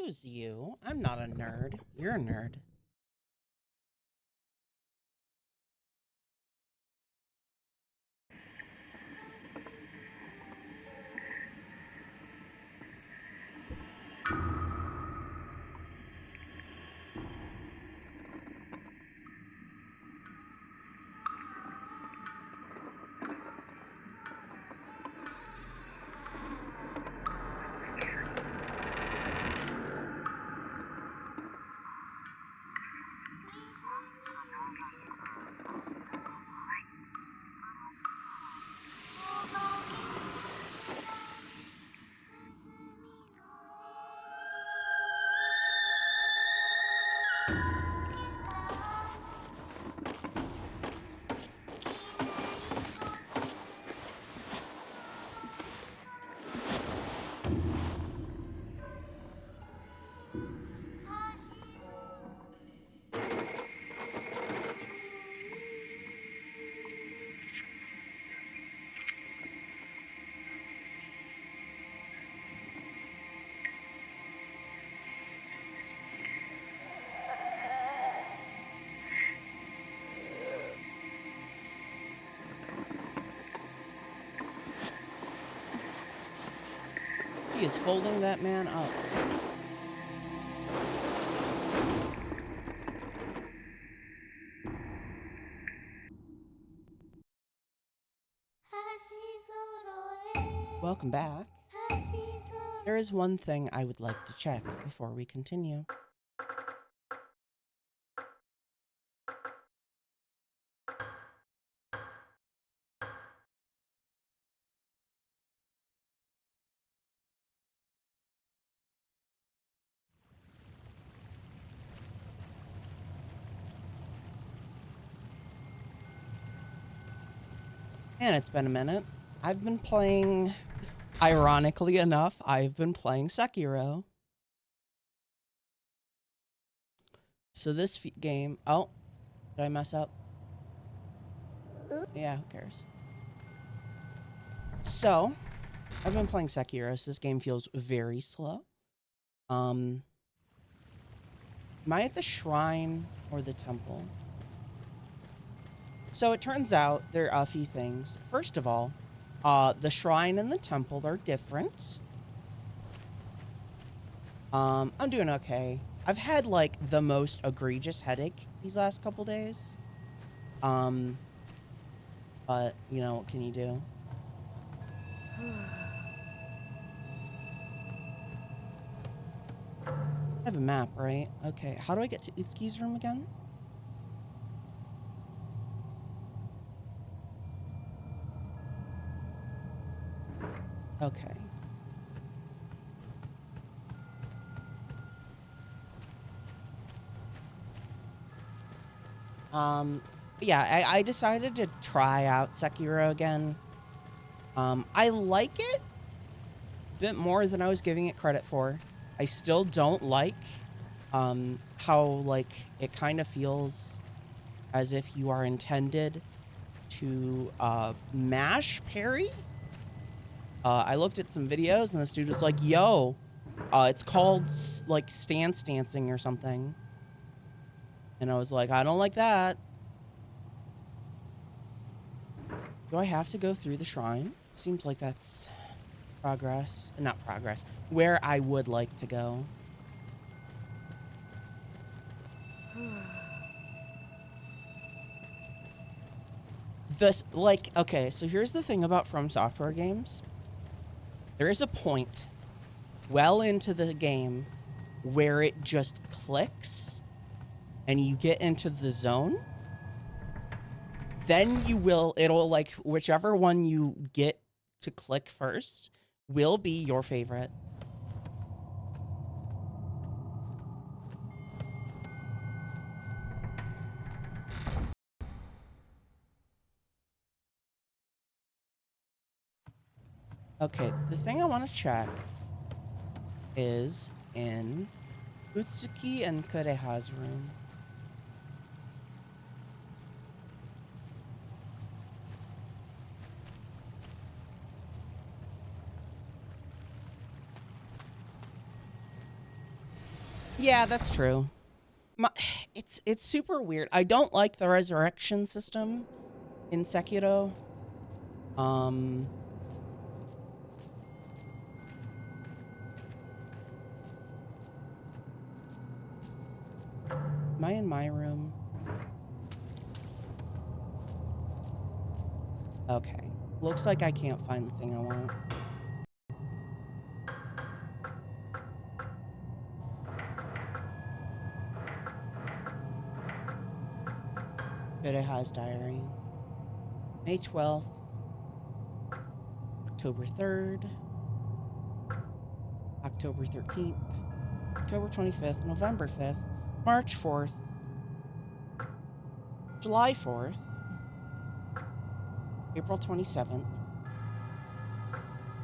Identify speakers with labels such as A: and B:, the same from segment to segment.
A: Excuse you. I'm not a nerd. You're a nerd. He is folding that man up. Welcome back. There is one thing I would like to check before we continue. And it's been a minute. I've been playing, ironically enough, I've been playing Sekiro. So this game, oh, did I mess up? Yeah, who cares? So, I've been playing Sekiro, so this game feels very slow. Am I at the shrine or the temple? So it turns out there are a few things. First of all, the shrine and the temple are different. I'm doing okay. I've had like the most egregious headache these last couple days. But you know, what can you do? I have a map, right? Okay, how do I get to Itsuki's room again? Okay. Yeah, I decided to try out Sekiro again. I like it a bit more than I was giving it credit for. I still don't like how like it kind of feels as if you are intended to mash parry. I looked at some videos and this dude was like, yo, it's called like stance dancing or something. And I was like, I don't like that. Do I have to go through the shrine? Seems like that's progress. Not progress. Where I would like to go. This, like, okay, so here's the thing about From Software games. There is a point well into the game where it just clicks and you get into the zone. Then it'll like, whichever one you get to click first will be your favorite. Okay, the thing I want to check is in Utsuki and Kureha's room. Yeah, that's true. My, it's super weird. I don't like the resurrection system in Sekiro. Um, am I in my room? Okay. Looks like I can't find the thing I want. Kureha's diary. May 12th. October 3rd. October 13th. October 25th. November 5th. March 4th. July 4th. April 27th.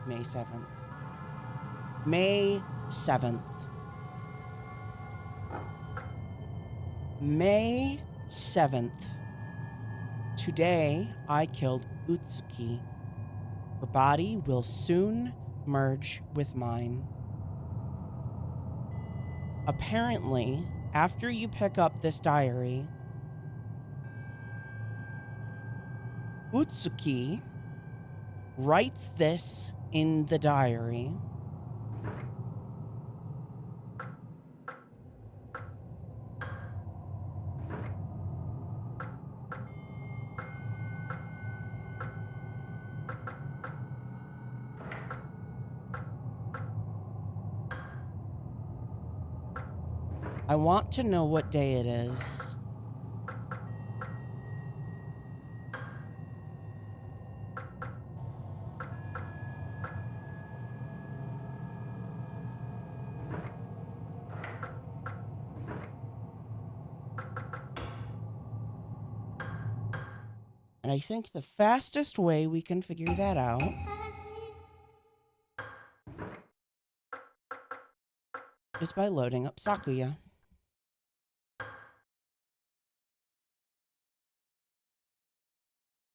A: May 7th. May 7th. May 7th. Today, I killed Utsuki. Her body will soon merge with mine. Apparently, after you pick up this diary, Utsuki writes this in the diary. I want to know what day it is. And I think the fastest way we can figure that out is by loading up Sakuya.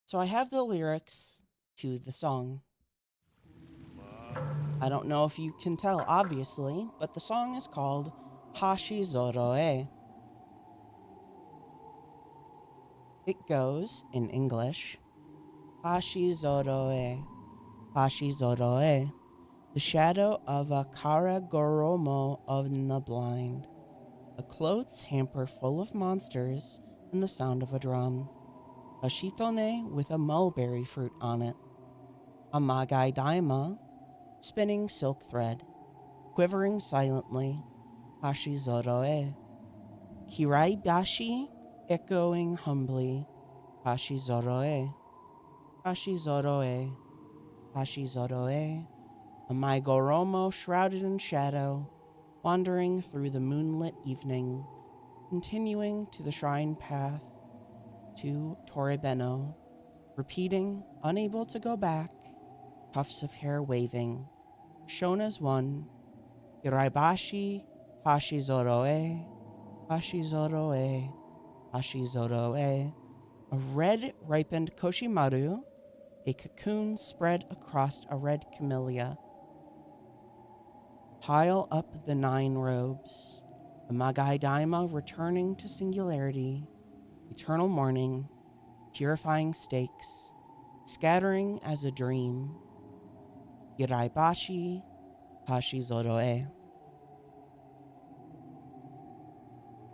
A: So I have the lyrics to the song. I don't know if you can tell, obviously, but the song is called Hashi Zoroe. It goes, in English, Hashi Zoroe, Hashi Zoroe, the shadow of a Karagoromo of the blind, a clothes hamper full of monsters, and the sound of a drum, a shitone with a mulberry fruit on it, a magai daima spinning silk thread, quivering silently, Hashi Zoroe, Kiraibashi echoing humbly, Hashi Zoroe, Hashi Zoroe, Hashi Zoroe, a Maigoromo shrouded in shadow, wandering through the moonlit evening, continuing to the shrine path to Toribeno, repeating, unable to go back, tufts of hair waving, shown as one, Kiraibashi, Hashi Zoroe, Hashi Zoroe, Hashi Zoroe, a red ripened Koshimaru, a cocoon spread across a red camellia. Pile up the 9 robes, the Magai Daima returning to singularity, eternal morning, purifying stakes, scattering as a dream. Iraibashi, Hashi Zoroe.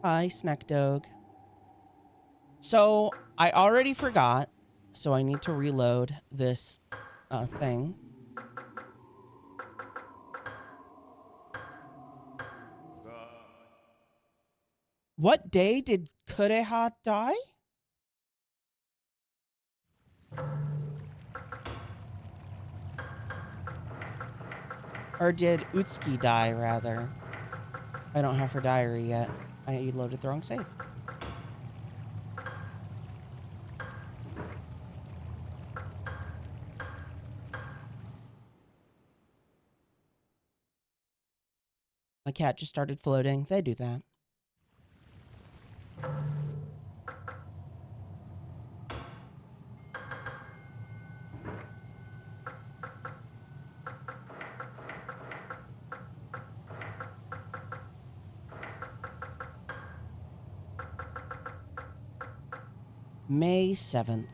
A: Hi, Snack Dog. So, I already forgot, so I need to reload this thing. What day did Kureha die? Or did Utsuki die, rather? I don't have her diary yet. I loaded the wrong save. My cat just started floating. They do that. May 7th.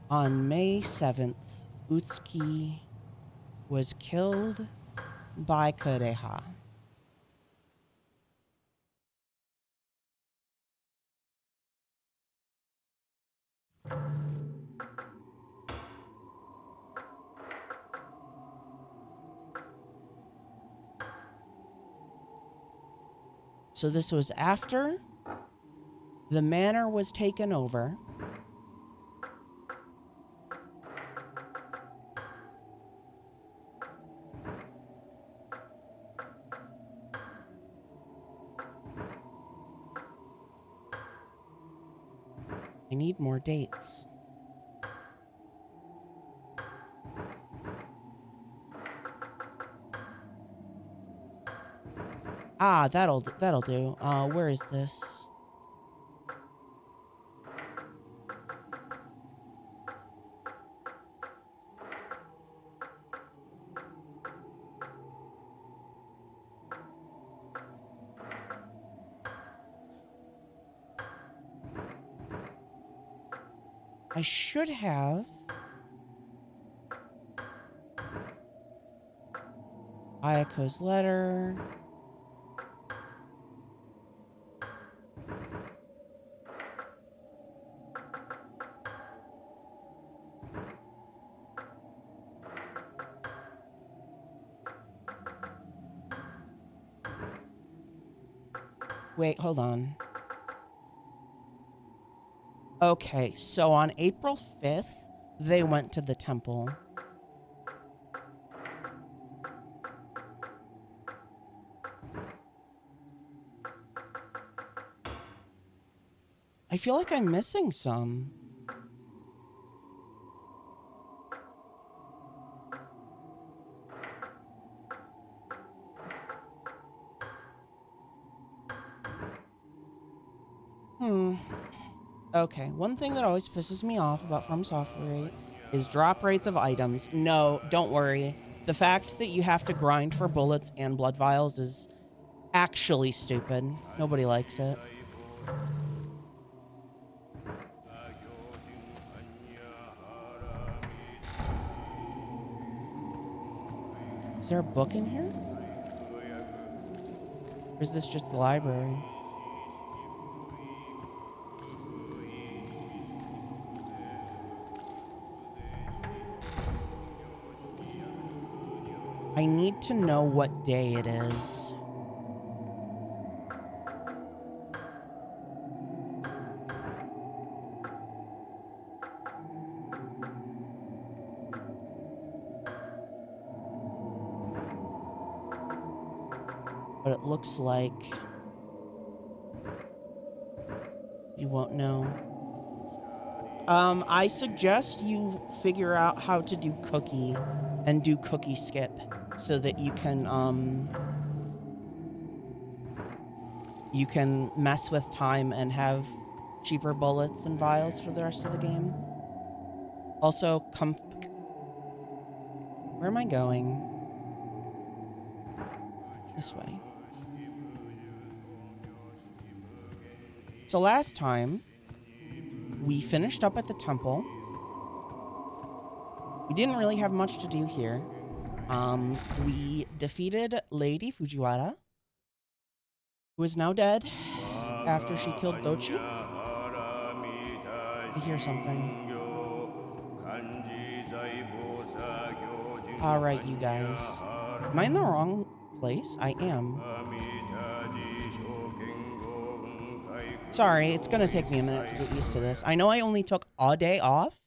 A: On May 7th, Utsuki was killed by Kureha. So this was after the manor was taken over. I need more dates. Ah, that'll do. Where is this? I should have Ayako's letter. Wait, hold on. Okay, so on April 5th, they went to the temple. I feel like I'm missing some. Okay, one thing that always pisses me off about From Software is drop rates of items. No, don't worry. The fact that you have to grind for bullets and blood vials is actually stupid. Nobody likes it. Is there a book in here? Or is this just the library? I need to know what day it is. But it looks like you won't know. I suggest you figure out how to do cookie and do cookie skip so that you can mess with time and have cheaper bullets and vials for the rest of the game. Also, where am I going? This way. So last time, we finished up at the temple. We didn't really have much to do here. We defeated Lady Fujiwara, who is now dead after she killed Dochi. I hear something. All right, you guys. Am I in the wrong place? I am. Sorry, it's gonna take me a minute to get used to this. I know I only took a day off,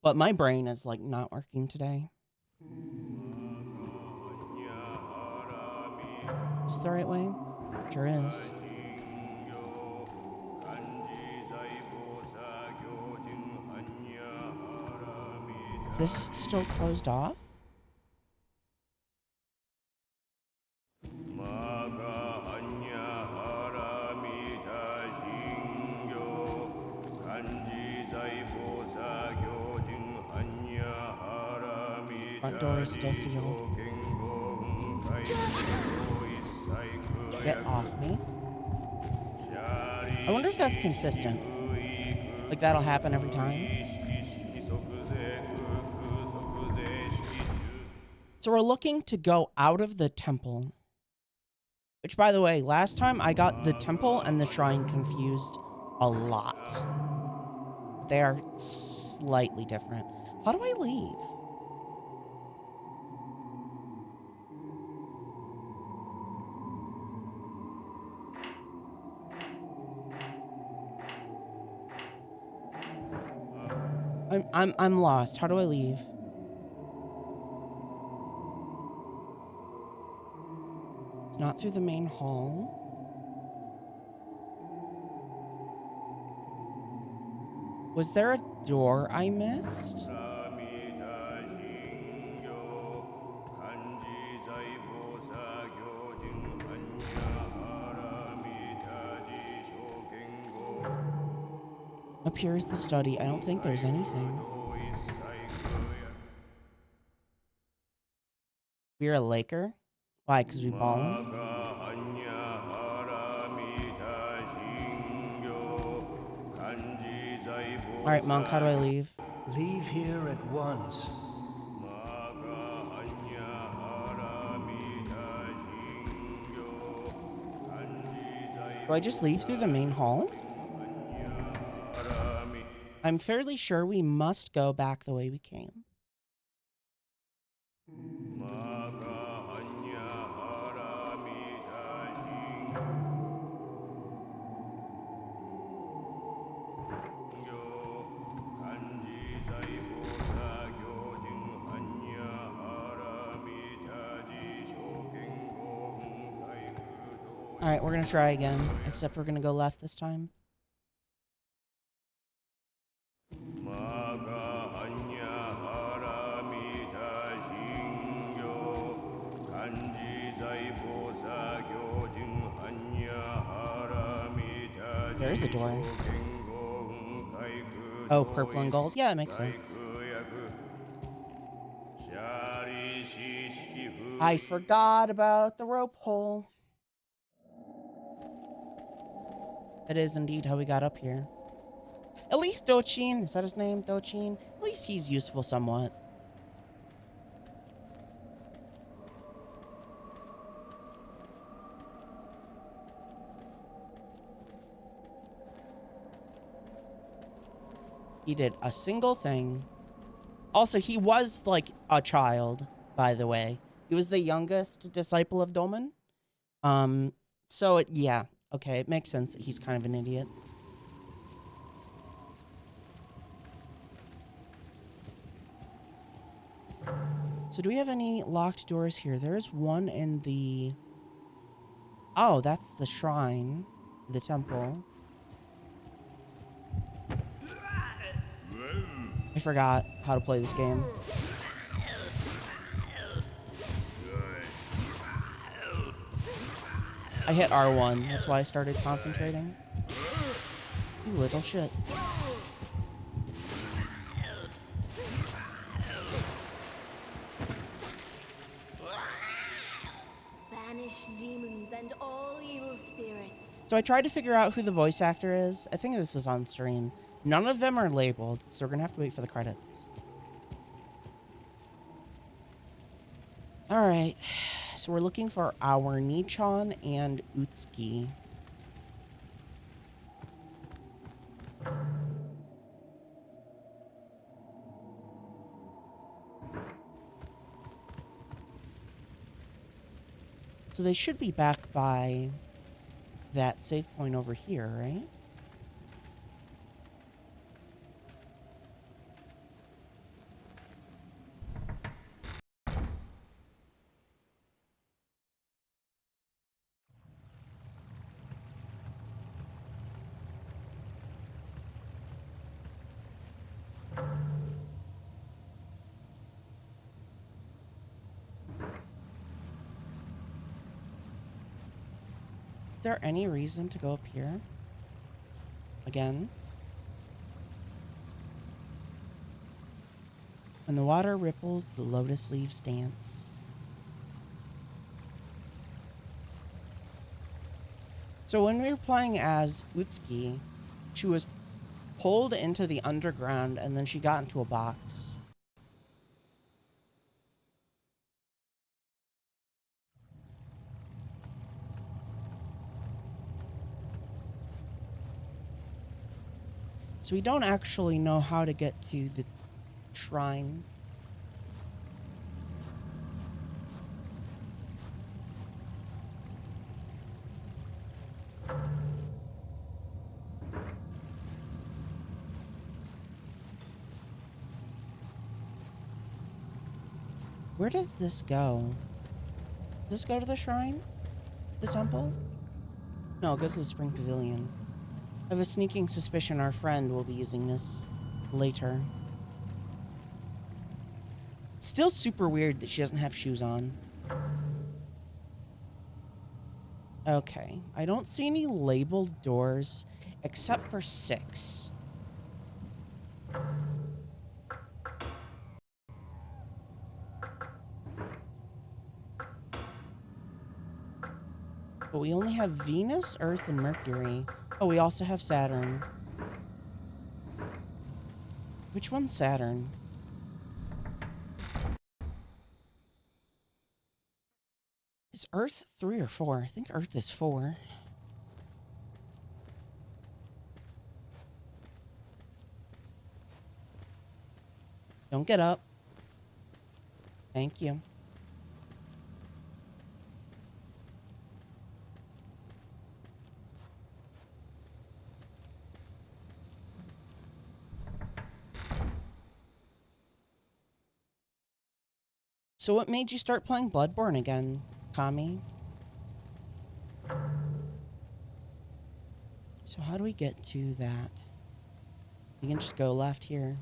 A: but my brain is like not working today. Is this the right way? Sure is. Is this still closed off? Front door is still sealed. Get off me. I wonder if that's consistent. Like that'll happen every time. So we're looking to go out of the temple. Which, by the way, last time I got the temple and the shrine confused a lot. But they are slightly different. How do I leave? I'm lost. How do I leave? It's not through the main hall. Was there a door I missed? Up here is the study. I don't think there's anything. We're a Laker? Why? Because we ballin'? All right, monk, how do I leave?
B: Leave here at once.
A: Do I just leave through the main hall? I'm fairly sure we must go back the way we came. All right, we're going to try again, except we're going to go left this time. There is a door. Oh, purple and gold? Yeah, it makes sense. I forgot about the rope hole. That is indeed how we got up here. At least Dochin, is that his name? Dochin? At least he's useful somewhat. He did a single thing. Also, he was like a child, by the way. He was the youngest disciple of Doman. So yeah, okay, it makes sense that he's kind of an idiot. So do we have any locked doors here? There is one in the... Oh, that's the shrine, the temple. I forgot how to play this game. I hit R1, that's why I started concentrating. You little shit.
C: Banish demons and all evil spirits.
A: So I tried to figure out who the voice actor is. I think this was on stream. None of them are labeled, so we're gonna have to wait for the credits. All right, so we're looking for our Nichan and Utsuki. So they should be back by that save point over here, right? Is there any reason to go up here? Again? When the water ripples, the lotus leaves dance. So when we were playing as Utsuki, she was pulled into the underground and then she got into a box. So we don't actually know how to get to the shrine. Where does this go? Does this go to the shrine? The temple? No, it goes to the Spring Pavilion. I have a sneaking suspicion our friend will be using this later. It's still super weird that she doesn't have shoes on. Okay, I don't see any labeled doors except for 6. But we only have Venus, Earth, and Mercury. Oh, we also have Saturn. Which one's Saturn? Is Earth 3 or 4? I think Earth is 4. Don't get up. Thank you. So what made you start playing Bloodborne again, Kami? So how do we get to that? We can just go left here.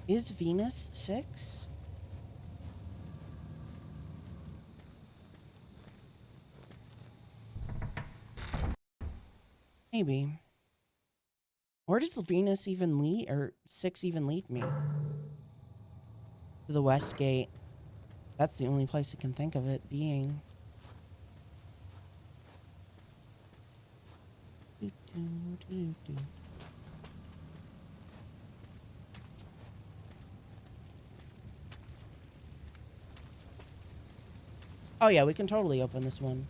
A: Is Venus 6? Maybe. Where does Venus even lead, or 6 even lead me? To the West Gate. That's the only place I can think of it being. Oh yeah, we can totally open this one.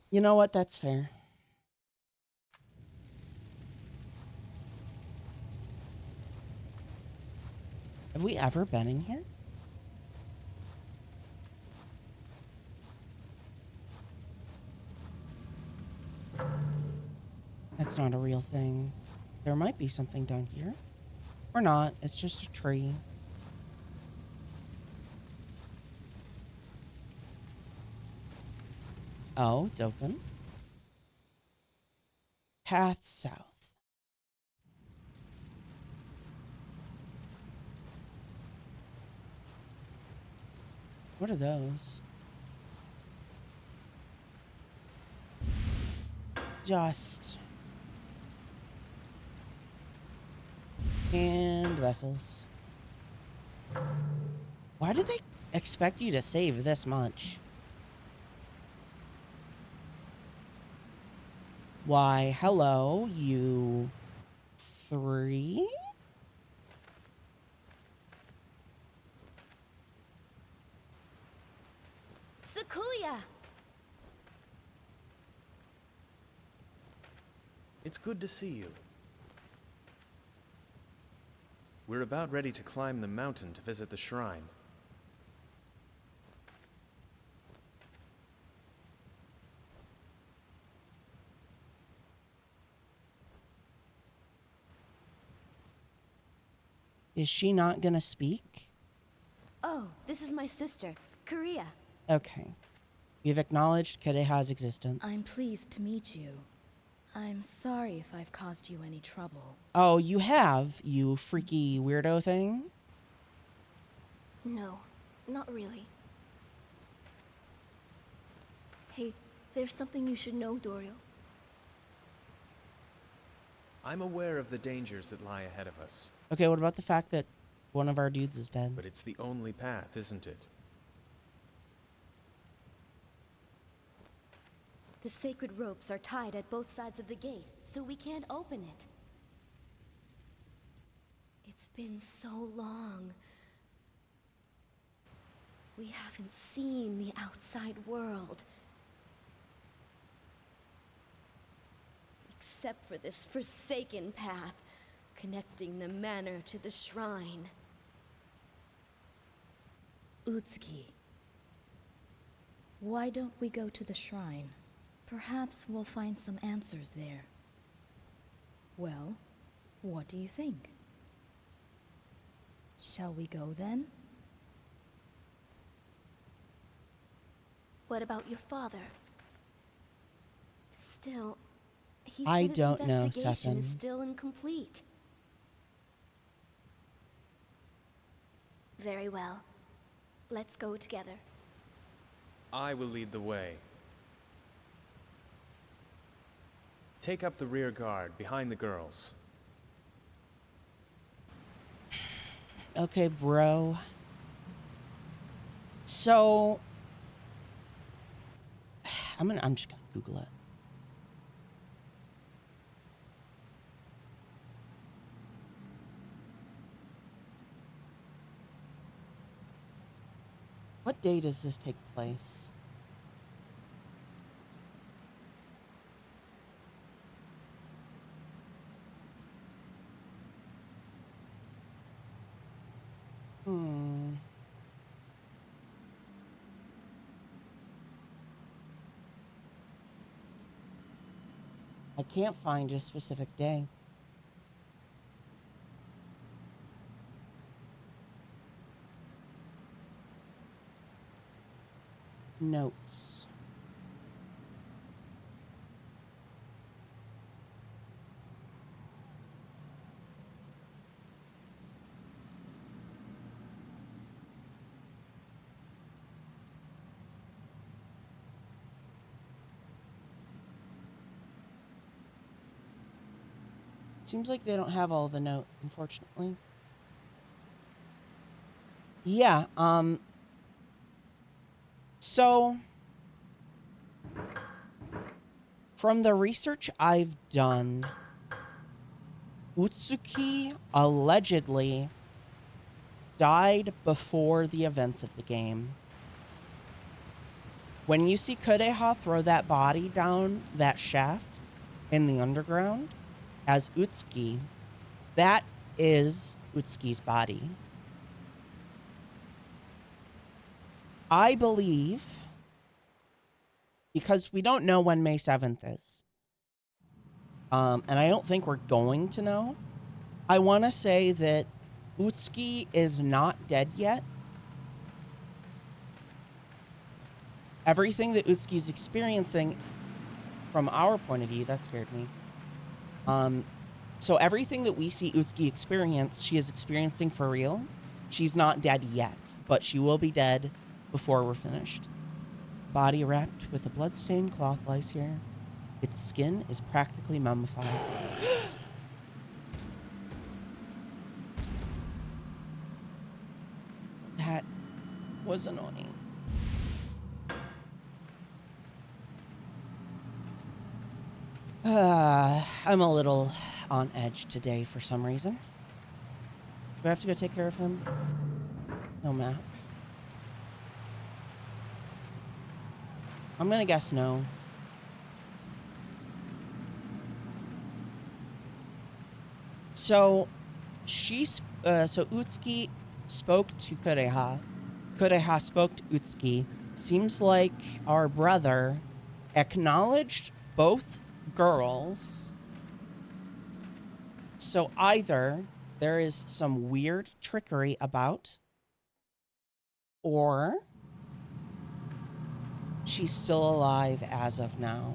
A: You know what? That's fair. Have we ever been in here? That's not a real thing. There might be something down here. Or not. It's just a tree. Oh, it's open. Path south. What are those? Dust. And vessels. Why do they expect you to save this much? Why, hello, you 3?
C: Sakuya!
D: It's good to see you. We're about ready to climb the mountain to visit the shrine.
A: Is she not gonna speak?
C: Oh, this is my sister, Korea.
A: Okay. We've acknowledged Kadeha's existence.
E: I'm pleased to meet you. I'm sorry if I've caused you any trouble.
A: Oh, you have, you freaky weirdo thing?
C: No, not really. Hey, there's something you should know, Dorio.
D: I'm aware of the dangers that lie ahead of us,
A: Okay, what about the fact that one of our dudes is dead?
D: but it's the only path, isn't it?
C: The sacred ropes are tied at both sides of the gate, so we can't open it. It's been so long. We haven't seen the outside world. Except for this forsaken path, connecting the manor to the shrine.
E: Utsuki. Why don't we go to the shrine? Perhaps we'll find some answers there. Well, what do you think? Shall we go then?
C: What about your father? Still, he
A: I
C: said his
A: don't know,
C: investigation is
A: Sefin.
C: still incomplete. Very well. Let's go together.
D: I will lead the way. Take up the rear guard, behind the girls.
A: Okay, bro. So I'm just gonna Google it. What day does this take place? I can't find a specific day. Notes. Seems like they don't have all the notes, unfortunately. Yeah, so from the research I've done, Utsuki allegedly died before the events of the game. When you see Kureha throw that body down that shaft in the underground as Utsuki, that is Utsuki's body. I believe, because we don't know when May 7th is, and I don't think we're going to know, I want to say that Utsuki is not dead yet. Everything that Utsuki's experiencing, from our point of view, that scared me. So everything that we see Utsuki experience, she is experiencing for real. She's not dead yet, but she will be dead before we're finished. Body wrapped with a blood-stained cloth lies here. Its skin is practically mummified. That was annoying. I'm a little on edge today for some reason. Do I have to go take care of him? No map. I'm gonna guess no. So, so Utsuki spoke to Kureha. Kureha spoke to Utsuki. Seems like our brother acknowledged both girls. So either there is some weird trickery about, or she's still alive as of now.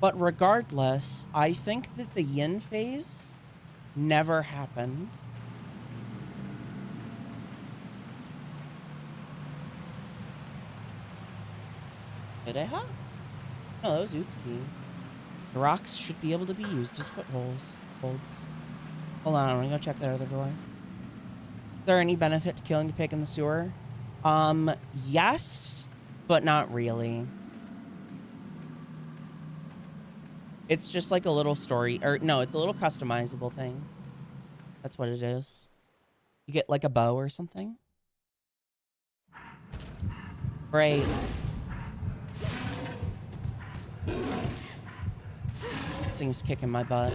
A: But regardless, I think that the yin phase never happened. Kureha? No, that was Utsuki. The rocks should be able to be used as footholds. Hold on, I'm gonna go check that other door. Is there any benefit to killing the pig in the sewer? Yes, but not really. It's just like a little story, or no, it's a little customizable thing. That's what it is. You get like a bow or something. Great. This thing's kicking my butt.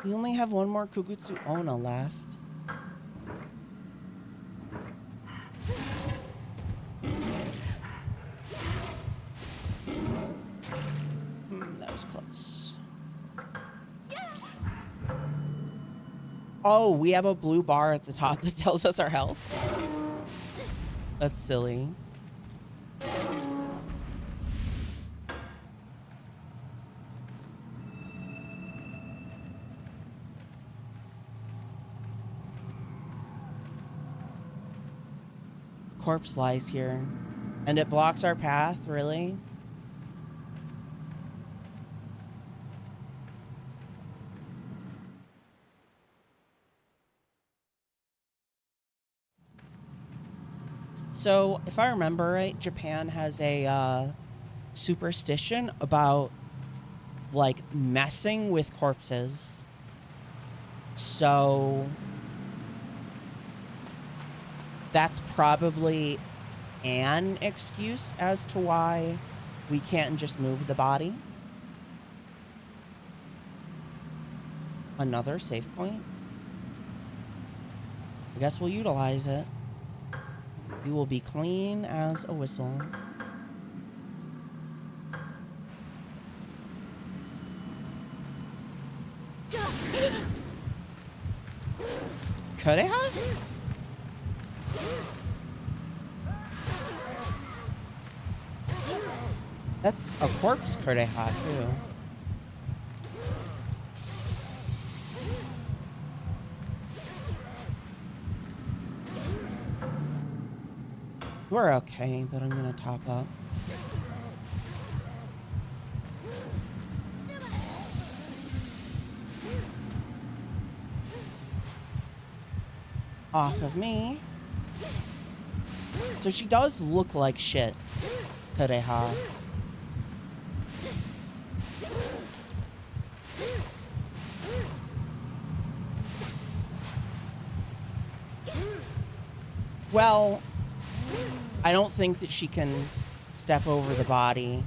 A: We only have one more Kugutsu Onna left. That was close. Oh, we have a blue bar at the top that tells us our health. That's silly. Corpse lies here. And it blocks our path, really? So, if I remember right, Japan has a superstition about, like, messing with corpses. So, that's probably an excuse as to why we can't just move the body. Another save point. I guess we'll utilize it. We will be clean as a whistle. Could I have? That's a corpse Kureha too. We're okay, but I'm gonna top up. Off of me. So she does look like shit, Kureha. Well, I don't think that she can step over the body.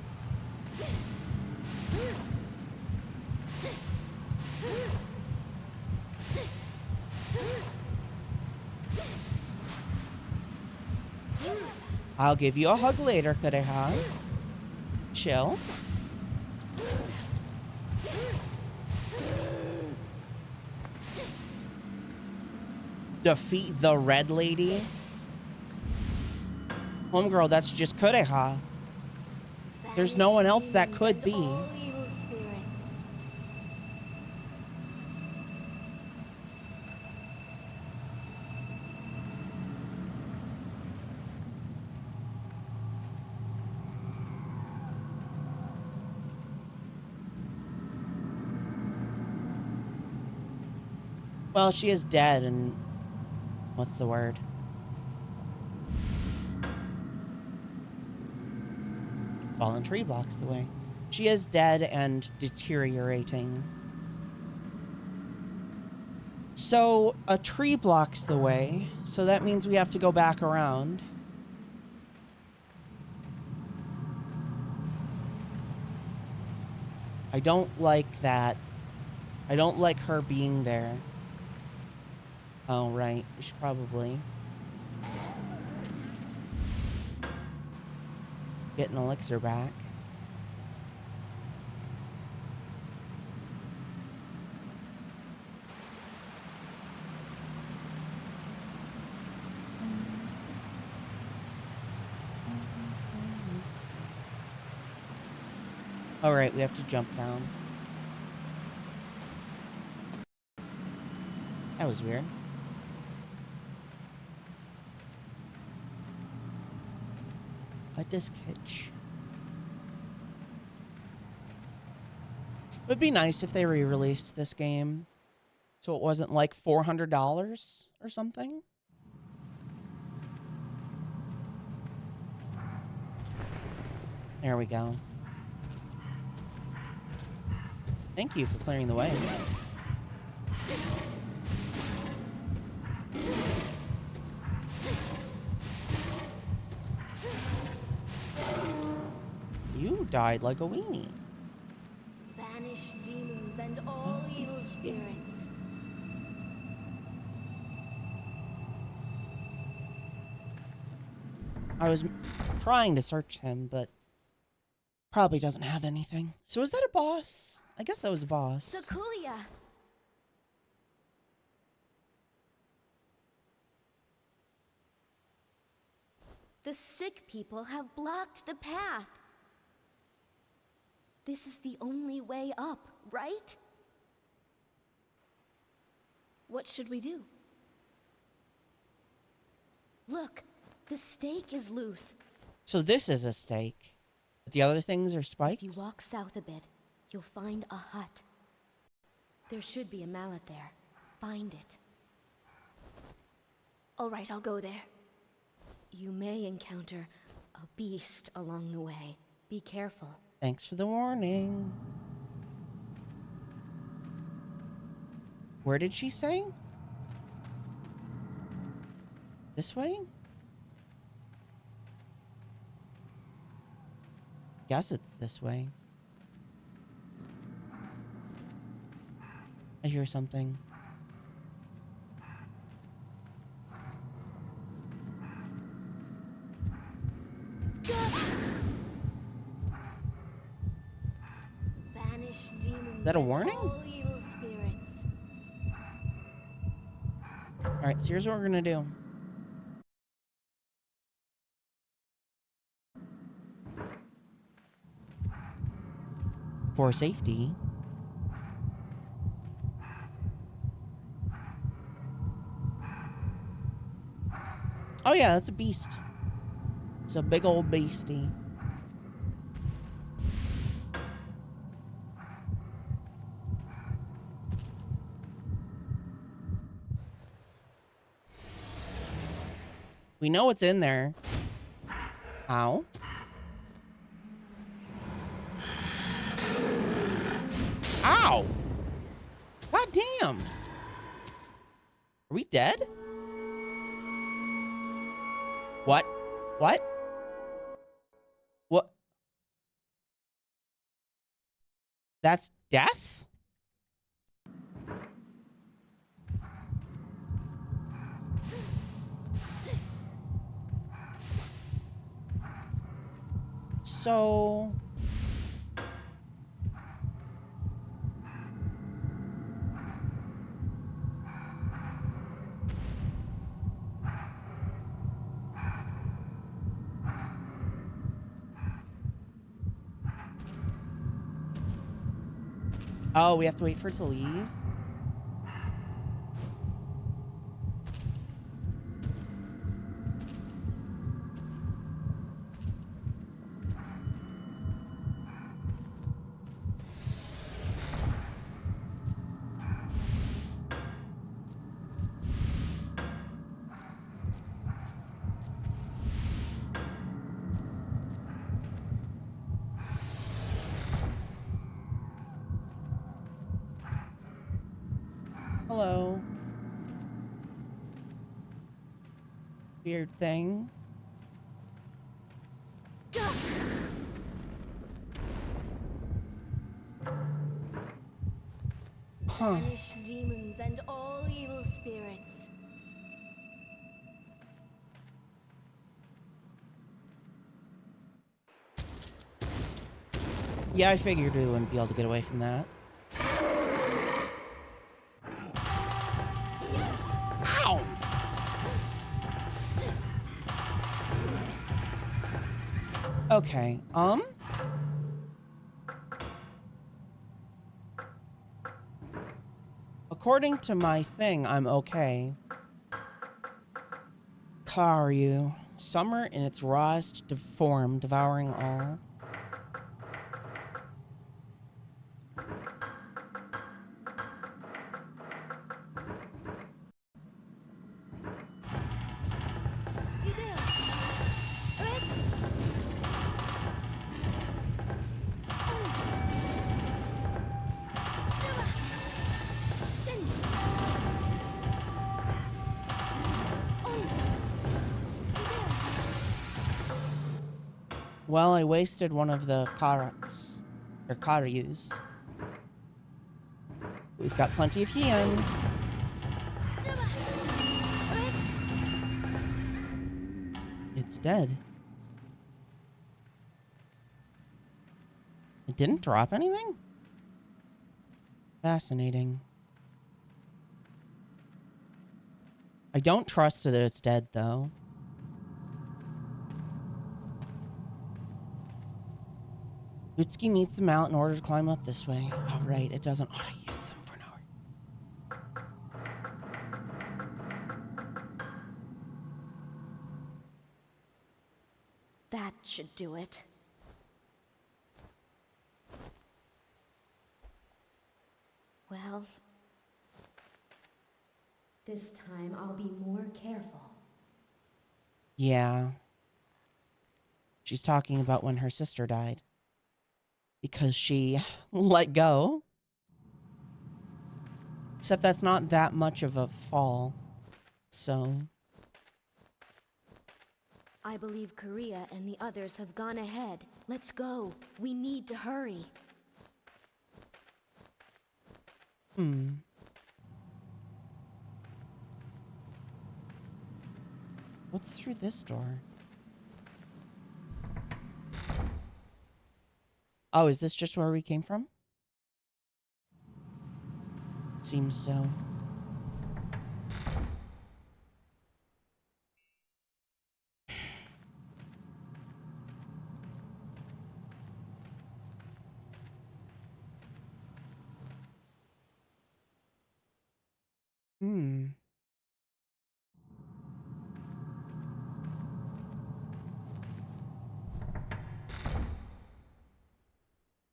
A: I'll give you a hug later, Kureha. Chill. Defeat the red lady. Homegirl, that's just Kureha. There's no one else that could be. Well, she is dead and... what's the word? Fallen tree blocks the way. She is dead and deteriorating. So, a tree blocks the way, so that means we have to go back around. I don't like that. I don't like her being there. Oh, right. We should probably get an elixir back. All right, we have to jump down. was weird. A disc hitch. It would be nice if they re-released this game so it wasn't like $400 or something. There we go. Thank you for clearing the way. You died like a weenie.
C: Banish demons and all evil spirits.
A: I was trying to search him, but probably doesn't have anything. So is that a boss? I guess that was a boss.
C: Sakuya! The sick people have blocked the path. This is the only way up, right? What should we do? Look, the stake is loose.
A: So this is a stake. But the other things are spikes?
C: If you walk south a bit, you'll find a hut. There should be a mallet there. Find it. All right, I'll go there. You may encounter a beast along the way. Be careful.
A: Thanks for the warning. Where did she say? This way? Guess it's this way. I hear something.
C: Banish demons.
A: Is that a warning?
C: And all evil spirits.
A: Alright, so here's what we're gonna do. For safety. Oh yeah, that's a beast. It's a big old beastie. We know what's in there. Ow. Ow! God damn! Are we dead? What? What? What? That's death? So... Oh, we have to wait for it to leave? Hello. Weird thing. Huh.
C: Banish demons and all evil spirits.
A: Yeah, I figured we wouldn't be able to get away from that. Ow! Okay, according to my thing, I'm okay. Karyu. Summer in its rawest form, devouring all. Well, I wasted one of the carrots. Or karyus. We've got plenty of Kuon. It's dead. It didn't drop anything? Fascinating. I don't trust that it's dead, though. Utsuki needs them out in order to climb up this way. Oh, right. It doesn't auto-use them for now.
C: That should do it. Well, this time I'll be more careful.
A: Yeah. She's talking about when her sister died. Because she let go. Except that's not that much of a fall. So...
C: I believe Korea and the others have gone ahead. Let's go. We need to hurry.
A: What's through this door? Oh, is this just where we came from? Seems so.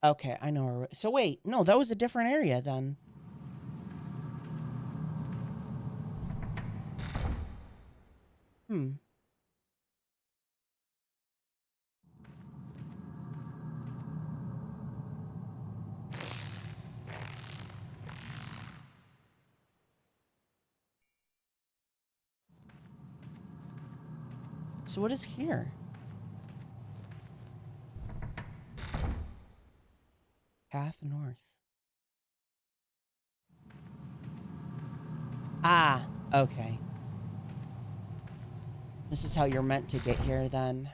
A: Okay, I know where... So wait, no, that was a different area then. So what is here? Path north. Ah, okay. This is how you're meant to get here then.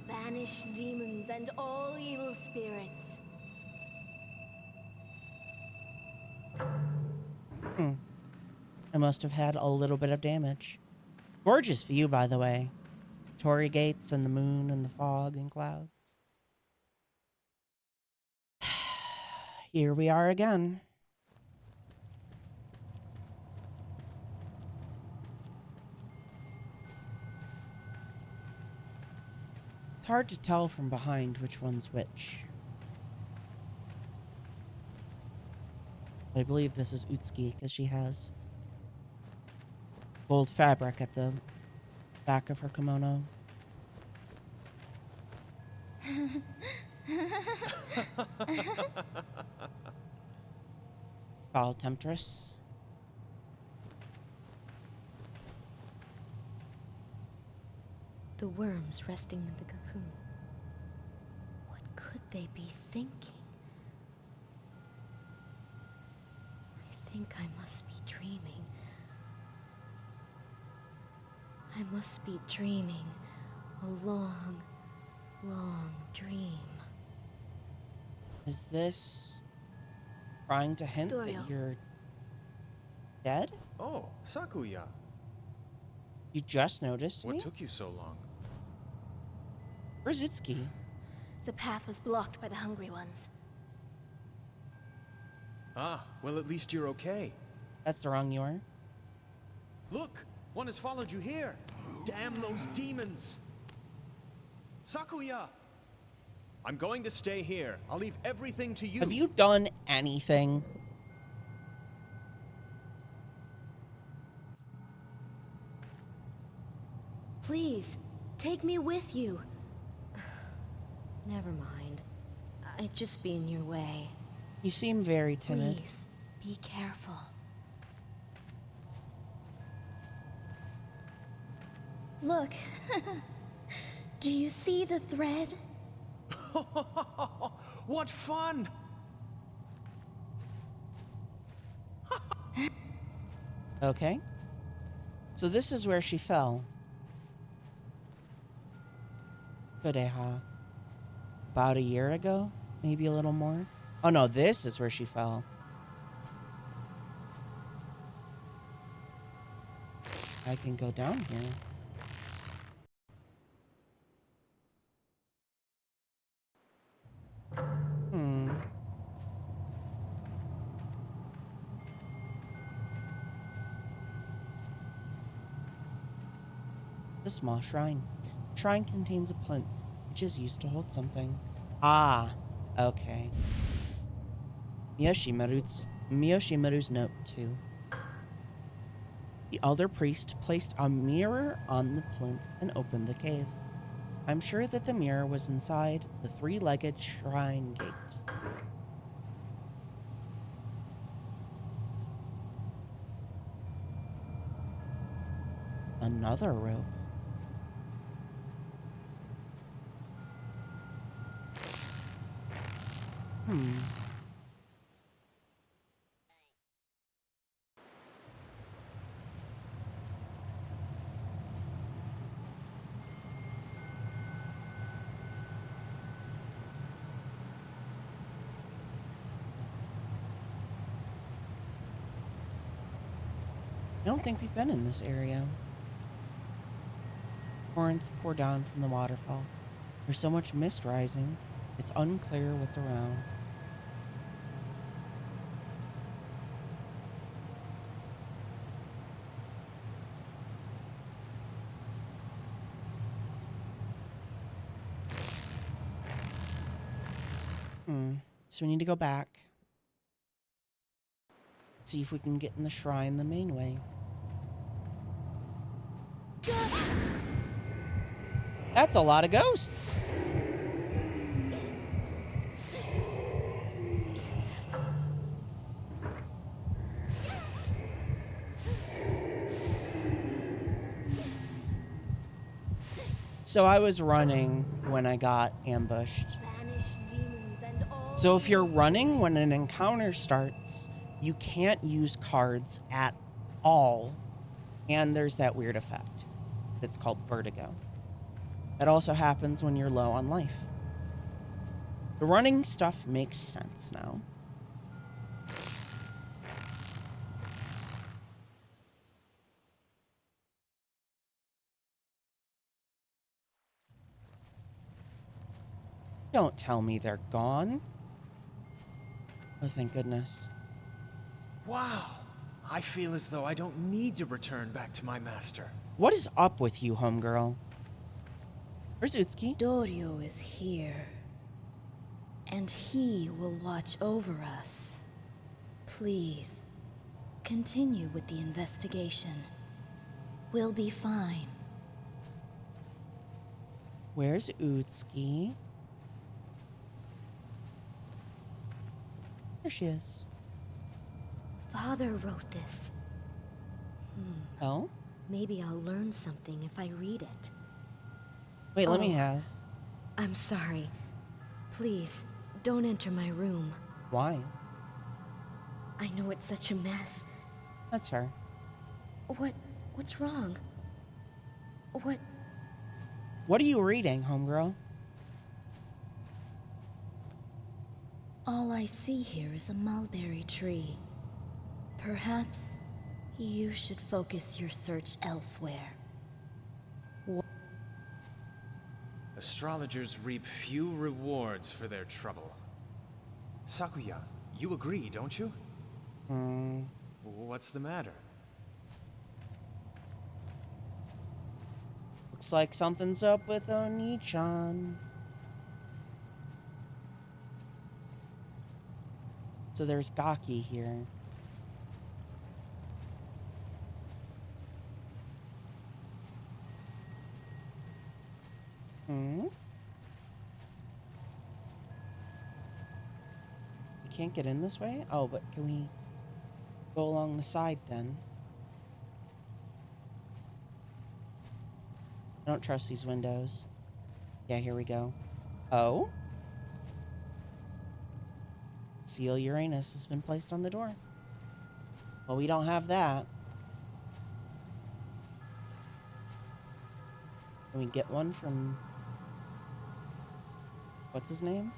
C: Banish demons and all evil spirits.
A: I must have had a little bit of damage. Gorgeous view, by the way. Torii gates and the moon and the fog and clouds. Here we are again. It's hard to tell from behind which one's which. I believe this is Utsuki because she has gold fabric at the back of her kimono. Foul temptress.
C: The worms resting in the cocoon. What could they be thinking? I think I must be dreaming. I must be dreaming a long, long dream.
A: Is this trying to hint
C: Doriel.
A: that you're Dead?
D: Oh, Sakuya.
A: You just noticed
D: What
A: me?
D: took you so long?
A: Where's Utsuki?
C: The path was blocked by the hungry ones.
D: Ah, well, at least you're okay.
A: That's the wrong you are.
D: Look! One has followed you here! Damn those demons! Sakuya! I'm going to stay here. I'll leave everything to you.
A: Have you done anything?
C: Please, take me with you. Never mind. I'd just be in your way.
A: You seem very timid.
C: Please, be careful. Look. Do you see the thread?
D: What fun!
A: Okay. So this is where she fell. Kudeha. About a year ago? Maybe a little more? Oh no, this is where she fell. I can go down here. Hmm. The small shrine. The shrine contains a plinth, which is used to hold something. Ah, okay. Miyoshimaru's note, too. The elder priest placed a mirror on the plinth and opened the cave. I'm sure that the mirror was inside the three-legged shrine gate. Another rope. I don't think we've been in this area. Torrents pour down from the waterfall. There's so much mist rising, it's unclear what's around. So we need to go back. See if we can get in the shrine the main way. That's a lot of ghosts. So I was running when I got ambushed.
C: Banish demons and all.
A: So if you're running when an encounter starts, you can't use cards at all. And there's that weird effect. It's called vertigo. That also happens when you're low on life. The running stuff makes sense now. Don't tell me they're gone. Oh, thank goodness.
D: Wow! I feel as though I don't need to return back to my master.
A: What is up with you, homegirl? Where's Utsuki?
E: Dorio is here. And he will watch over us. Please, continue with the investigation. We'll be fine.
A: Where's Utsuki? There she is.
C: Father wrote this.
A: Oh?
C: Maybe I'll learn something if I read it.
A: Wait, let me
C: Oh.
A: have.
C: I'm sorry. Please, don't enter my room.
A: Why?
C: I know it's such a mess.
A: That's fair.
C: What's wrong?
A: What are you reading, homegirl?
E: All I see here is a mulberry tree. Perhaps
C: You should focus your search elsewhere.
D: Astrologers reap few rewards for their trouble. Sakuya, you agree, don't you? What's the matter?
A: Looks like something's up with Oni-chan. So there's Gaki here. You can't get in this way? Oh, but can we go along the side then? I don't trust these windows. Yeah, here we go. Oh? Seal Uranus has been placed on the door. Well, we don't have that. Can we get one from... What's his name?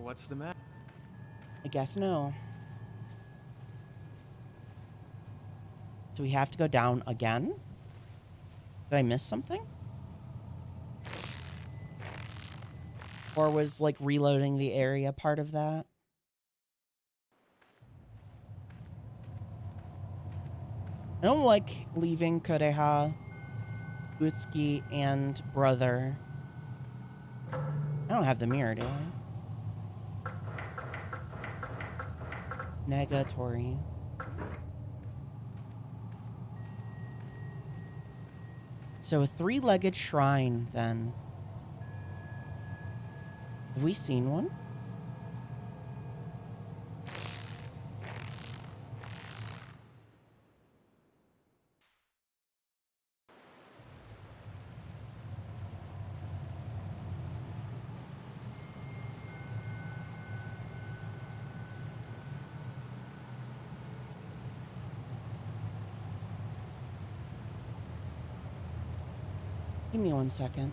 D: What's the matter?
A: I guess no. Do we have to go down again? Did I miss something? Or was, like, reloading the area part of that? I don't like leaving Kureha, Utsuki, and Brother. I don't have the mirror, do I? Negatory. So a three-legged shrine, then. Have we seen one? Give me 1 second.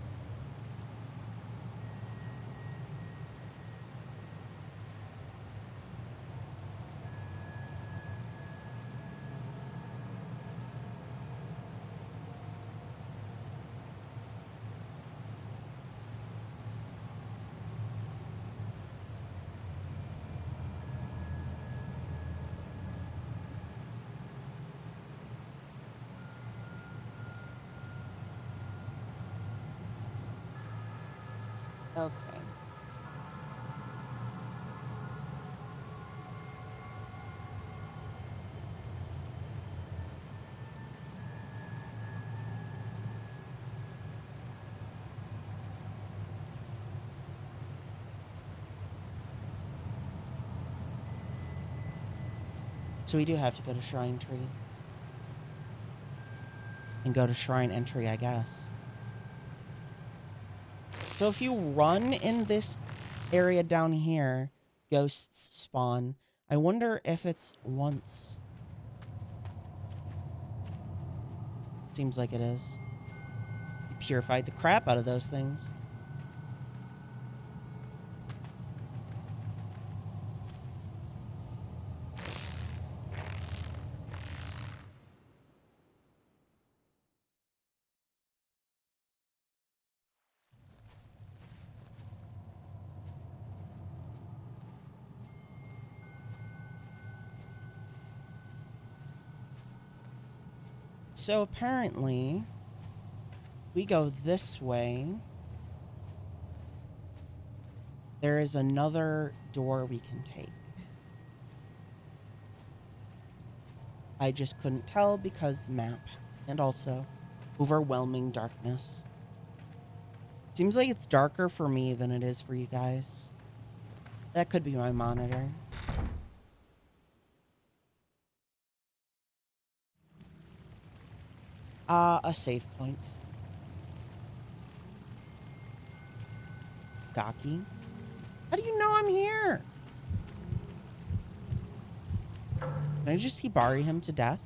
A: Okay. So we do have to go to Shrine Tree. And go to Shrine Entry, I guess. So if you run in this area down here, ghosts spawn. I wonder if it's once. Seems like it is. You purified the crap out of those things. So apparently, we go this way. There is another door we can take. I just couldn't tell because map and also overwhelming darkness. Seems like it's darker for me than it is for you guys. That could be my monitor. A save point. Gaki. How do you know I'm here? Can I just Hibari him to death?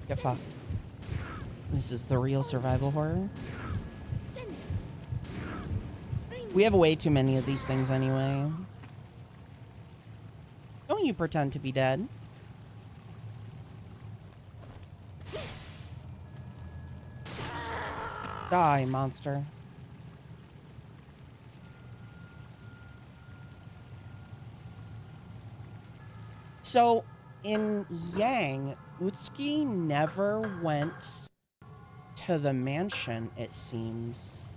A: Get fucked. This is the real survival horror. We have way too many of these things anyway. Don't you pretend to be dead. Die, monster. So, in Yang, Utsuki never went to the mansion, it seems.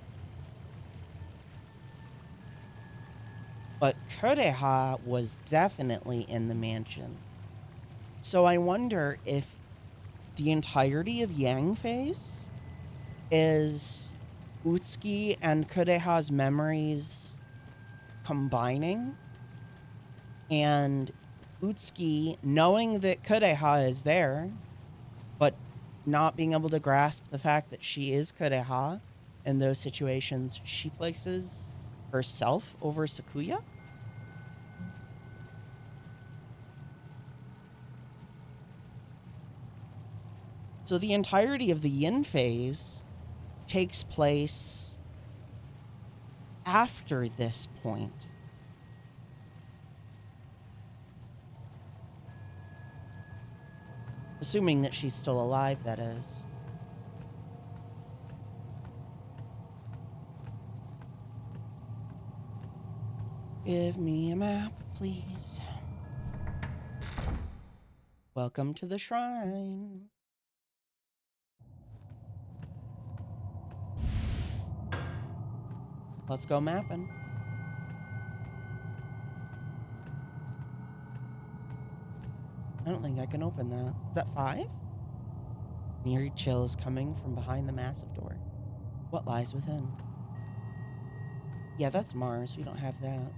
A: But Kureha was definitely in the mansion. So I wonder if the entirety of Yang phase is Utsuki and Kureha's memories combining, and Utsuki knowing that Kureha is there, but not being able to grasp the fact that she is Kureha. In those situations, she places herself over Sakuya. So the entirety of the Yin phase takes place after this point. Assuming that she's still alive, that is. Give me a map, please. Welcome to the shrine. Let's go mapping. I don't think I can open that. Is that 5? An eerie chill is coming from behind the massive door. What lies within? Yeah, that's Mars. We don't have that.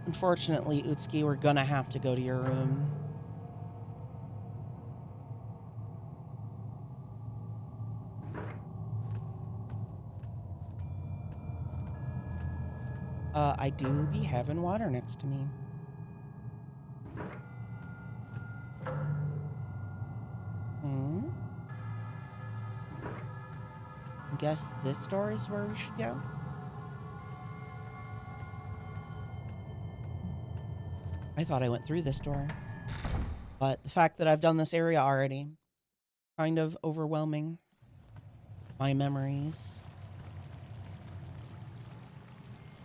A: Unfortunately, Utsuki, we're gonna have to go to your room. I do be having water next to me. Guess this door is where we should go? I thought I went through this door. But the fact that I've done this area already, kind of overwhelming my memories.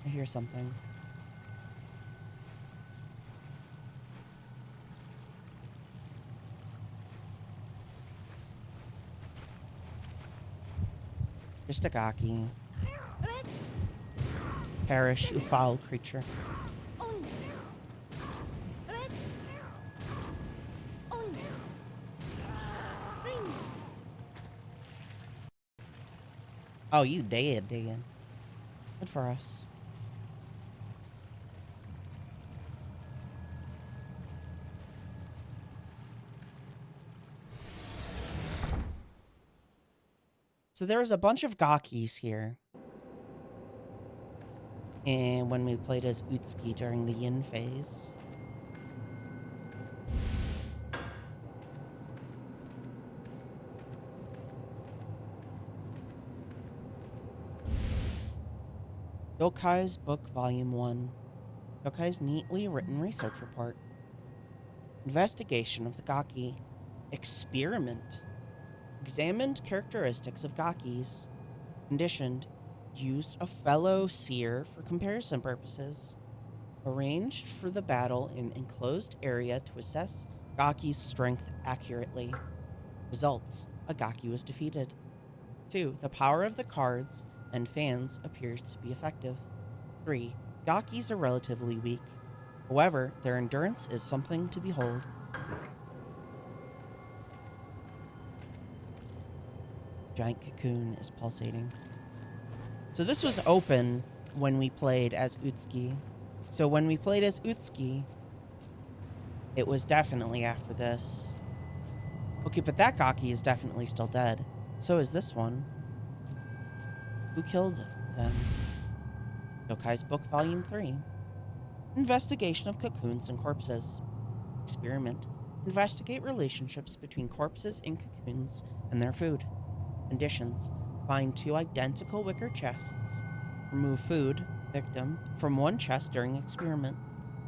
A: I hear something. Just a gaki. Perish, you foul creature. Oh, he's dead. Good for us. So there's a bunch of gakis here. And when we played as Utsuki during the Yin phase. Yokai's Book, Volume 1. Yokai's neatly written research report. Investigation of the Gaki. Experiment. Examined characteristics of Gakis. Conditioned. Used a fellow seer for comparison purposes. Arranged for the battle in enclosed area to assess Gaki's strength accurately. Results. A Gaki was defeated. 2. The power of the cards and fans appears to be effective. 3. Gakis are relatively weak. However, their endurance is something to behold. Giant cocoon is pulsating. So this was open when we played as Utsuki. So when we played as Utsuki, it was definitely after this. Okay, but that Gaki is definitely still dead. So is this one. Who killed them? Yokai's Book, Volume 3. Investigation of cocoons and corpses. Experiment. Investigate relationships between corpses and cocoons and their food. Conditions. Find 2 identical wicker chests. Remove food, victim, from one chest during experiment.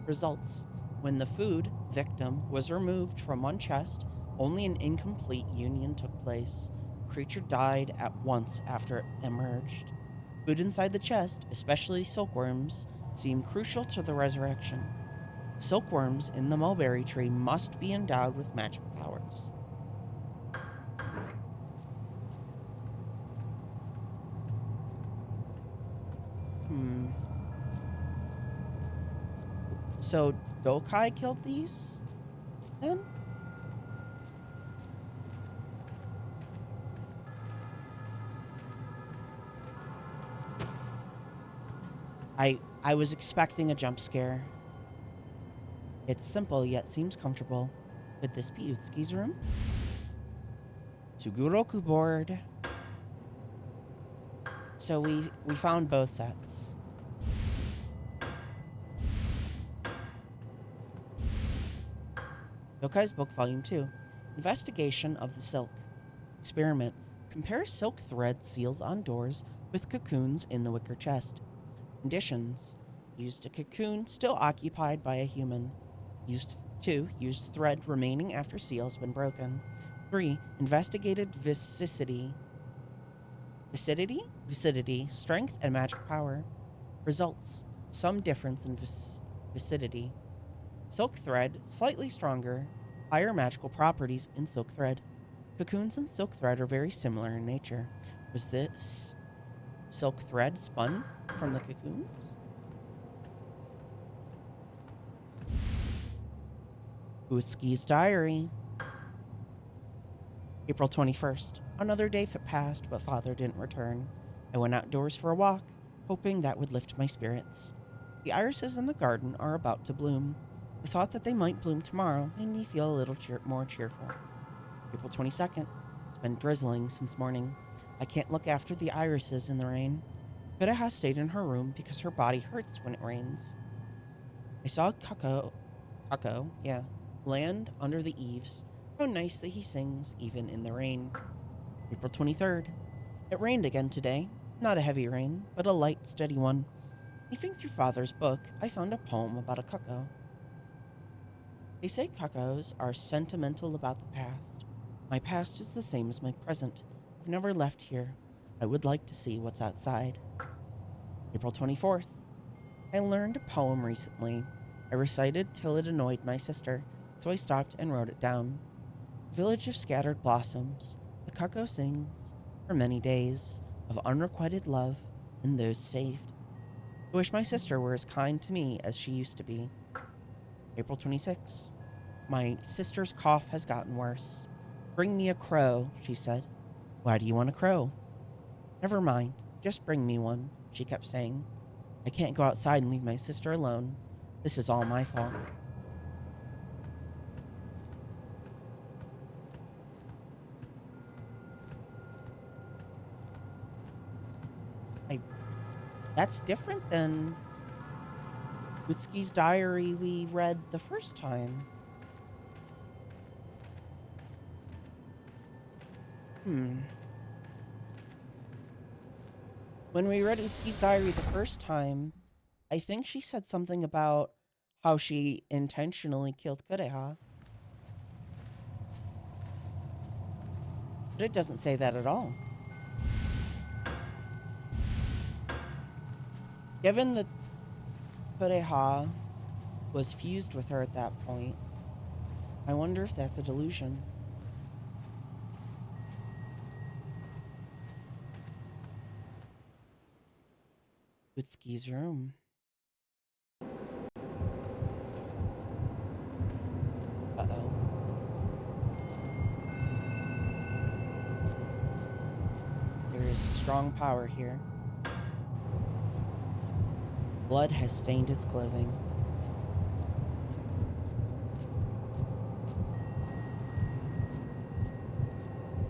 A: Results. When the food, victim, was removed from one chest, only an incomplete union took place. Creature died at once after it emerged. Food inside the chest, especially silkworms, seem crucial to the resurrection. Silkworms in the mulberry tree must be endowed with magic powers. So Dokai killed these? Then? I was expecting a jump scare. It's simple yet seems comfortable. Could this be Utsuki's room? Suguroku board. So we found both sets. Dokai's Book Volume 2. Investigation of the Silk. Experiment. Compare silk thread seals on doors with cocoons in the wicker chest. Conditions. Used a cocoon still occupied by a human. Used thread remaining after seal has been broken. 3. Investigated viscidity. Viscidity, strength, and magic power. Results. Some difference in viscidity. Silk thread, slightly stronger. Higher magical properties in silk thread. Cocoons and silk thread are very similar in nature. Was this silk thread spun from the cocoons? Utsuki's diary. April 21st. Another day passed, but father didn't return. I went outdoors for a walk, hoping that would lift my spirits. The irises in the garden are about to bloom. The thought that they might bloom tomorrow made me feel a little more cheerful. April 22nd. It's been drizzling since morning. I can't look after the irises in the rain. Kureha stayed in her room because her body hurts when it rains. I saw Kako, land under the eaves. How nice that he sings, even in the rain. April 23rd. It rained again today. Not a heavy rain, but a light, steady one. Leafing through father's book, I found a poem about a cuckoo. They say cuckoos are sentimental about the past. My past is the same as my present. I've never left here. I would like to see what's outside. April 24th. I learned a poem recently. I recited till it annoyed my sister, so I stopped and wrote it down. Village of scattered blossoms, the cuckoo sings for many days of unrequited love and those saved. I wish my sister were as kind to me as she used to be. April 26th. My sister's cough has gotten worse. Bring me a crow, she said. Why do you want a crow? Never mind, just bring me one, she kept saying. I can't go outside and leave my sister alone. This is all my fault. That's different than Utsuki's diary we read the first time. When we read Utsuki's diary the first time, I think she said something about how she intentionally killed Kureha. But it doesn't say that at all. Given that Kureha was fused with her at that point, I wonder if that's a delusion. Utsuki's room. Uh-oh. There is strong power here. Blood has stained its clothing.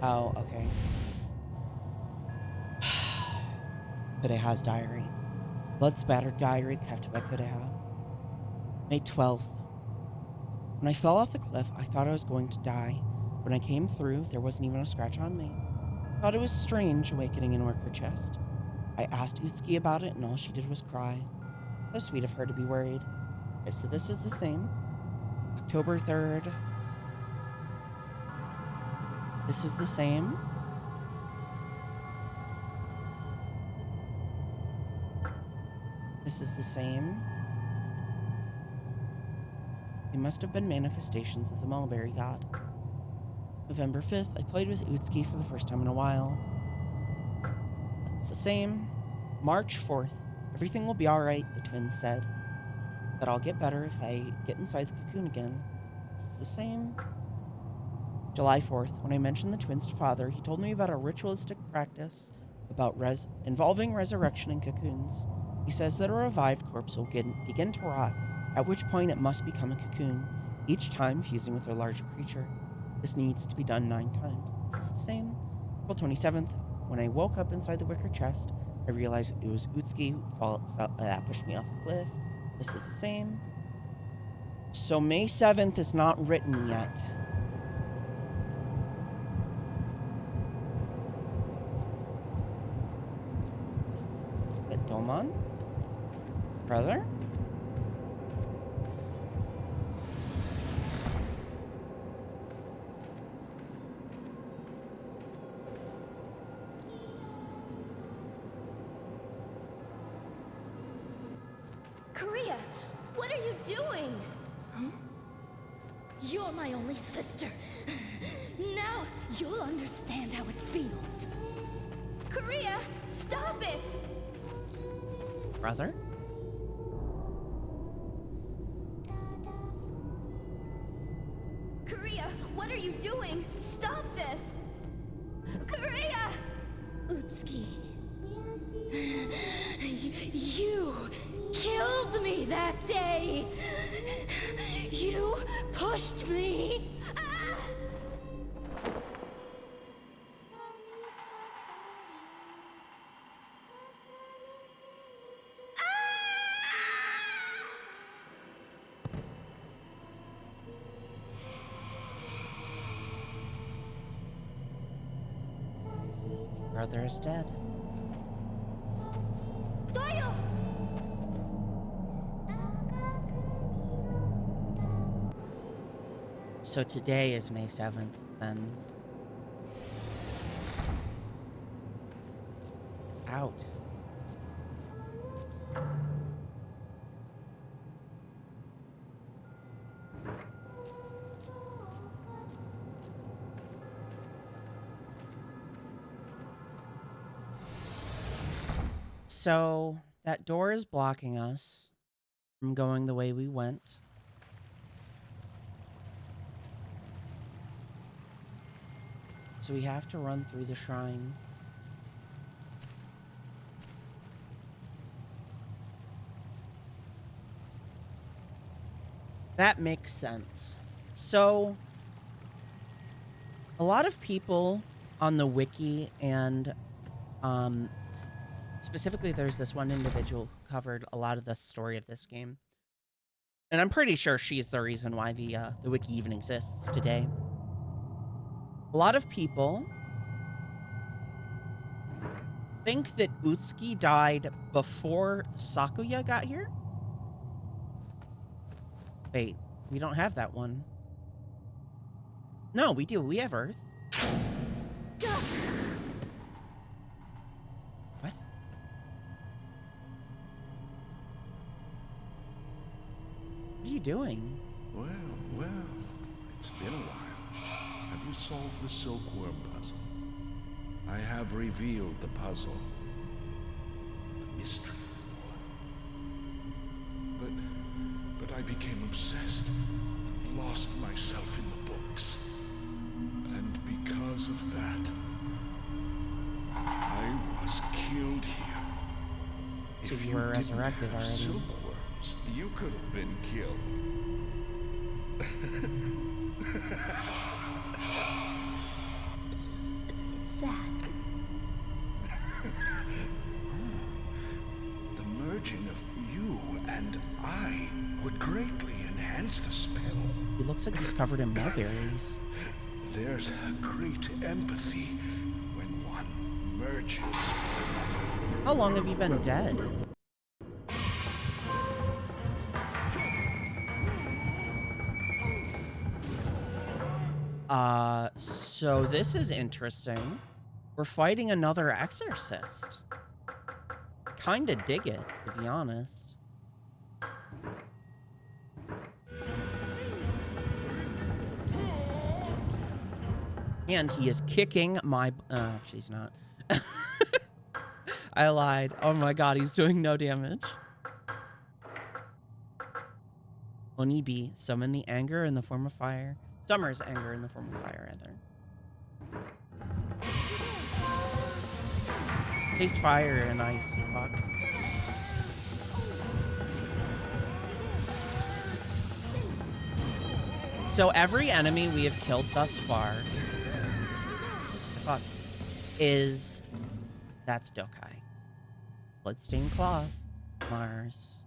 A: Oh, okay. Kureha's diary. Blood-spattered diary kept by Kureha. May 12th. When I fell off the cliff, I thought I was going to die. When I came through, there wasn't even a scratch on me. Thought it was strange awakening in worker chest. I asked Utsuki about it, and all she did was cry. So sweet of her to be worried. Okay, so this is the same. October 3rd. This is the same. This is the same. They must have been manifestations of the Mulberry God. November 5th, I played with Utsuki for the first time in a while. It's the same. March 4th, everything will be alright, the twins said. That I'll get better if I get inside the cocoon again. This is the same. July 4th, when I mentioned the twins to Father, he told me about a ritualistic practice about involving resurrection in cocoons. He says that a revived corpse will begin to rot, at which point it must become a cocoon, each time fusing with a larger creature. This needs to be done 9 times. This is the same. April 27th, when I woke up inside the wicker chest, I realized it was Utsuki who pushed me off a cliff. This is the same. So May 7th is not written yet. That Domon? Brother?
C: Korea, what are you doing?
E: Huh? You're my only sister. Now you'll understand how it feels.
C: Korea, stop it!
A: Brother?
C: Korea, what are you doing? Stop this! Korea!
E: Utsuki. You killed me that day! You pushed me!
C: Ah!
A: Brother is dead.
C: Doyo!
A: So today is May 7th, then. It's out. So that door is blocking us from going the way we went. So we have to run through the shrine. That makes sense. So a lot of people on the wiki and specifically there's this one individual who covered a lot of the story of this game. And I'm pretty sure she's the reason why the wiki even exists today. A lot of people think that Utsuki died before Sakuya got here. Wait, we don't have that one. No, we do. We have Earth. What? What are you doing?
F: Well, it's been a while. Have you solved the silkworm puzzle? I have revealed the puzzle. The mystery of the one. But I became obsessed. Lost myself in the books. And because of that, I was killed here.
A: So
F: If
A: you were
F: didn't
A: resurrected
F: have
A: already.
F: silkworms, you could have been killed.
E: It's sad.
F: The merging of you and I would greatly enhance the spell.
A: He looks like he's covered in mulberries.
F: There's a great empathy when one emerges with another.
A: How long have you been dead? So this is interesting. We're fighting another exorcist. Kinda dig it, to be honest. And he is kicking my... she's not. I lied. Oh my god, he's doing no damage. Onibi, summon the anger in the form of fire. Summer's anger in the form of fire, rather. Taste fire and ice, fuck. So every enemy we have killed thus far, fuck, is... That's Dokai. Bloodstained cloth. Mars.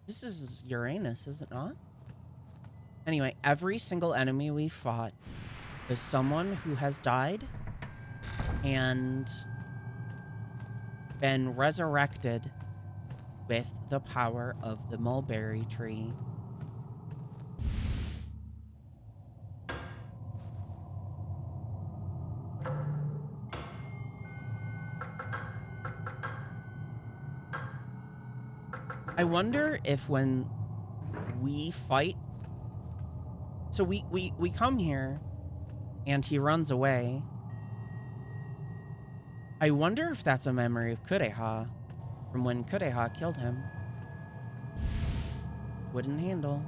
A: This is Uranus, is it not? Anyway, every single enemy we fought is someone who has died and been resurrected with the power of the mulberry tree. I wonder if when we fight... So we come here and he runs away. I wonder if that's a memory of Kureha from when Kureha killed him. Wooden handle.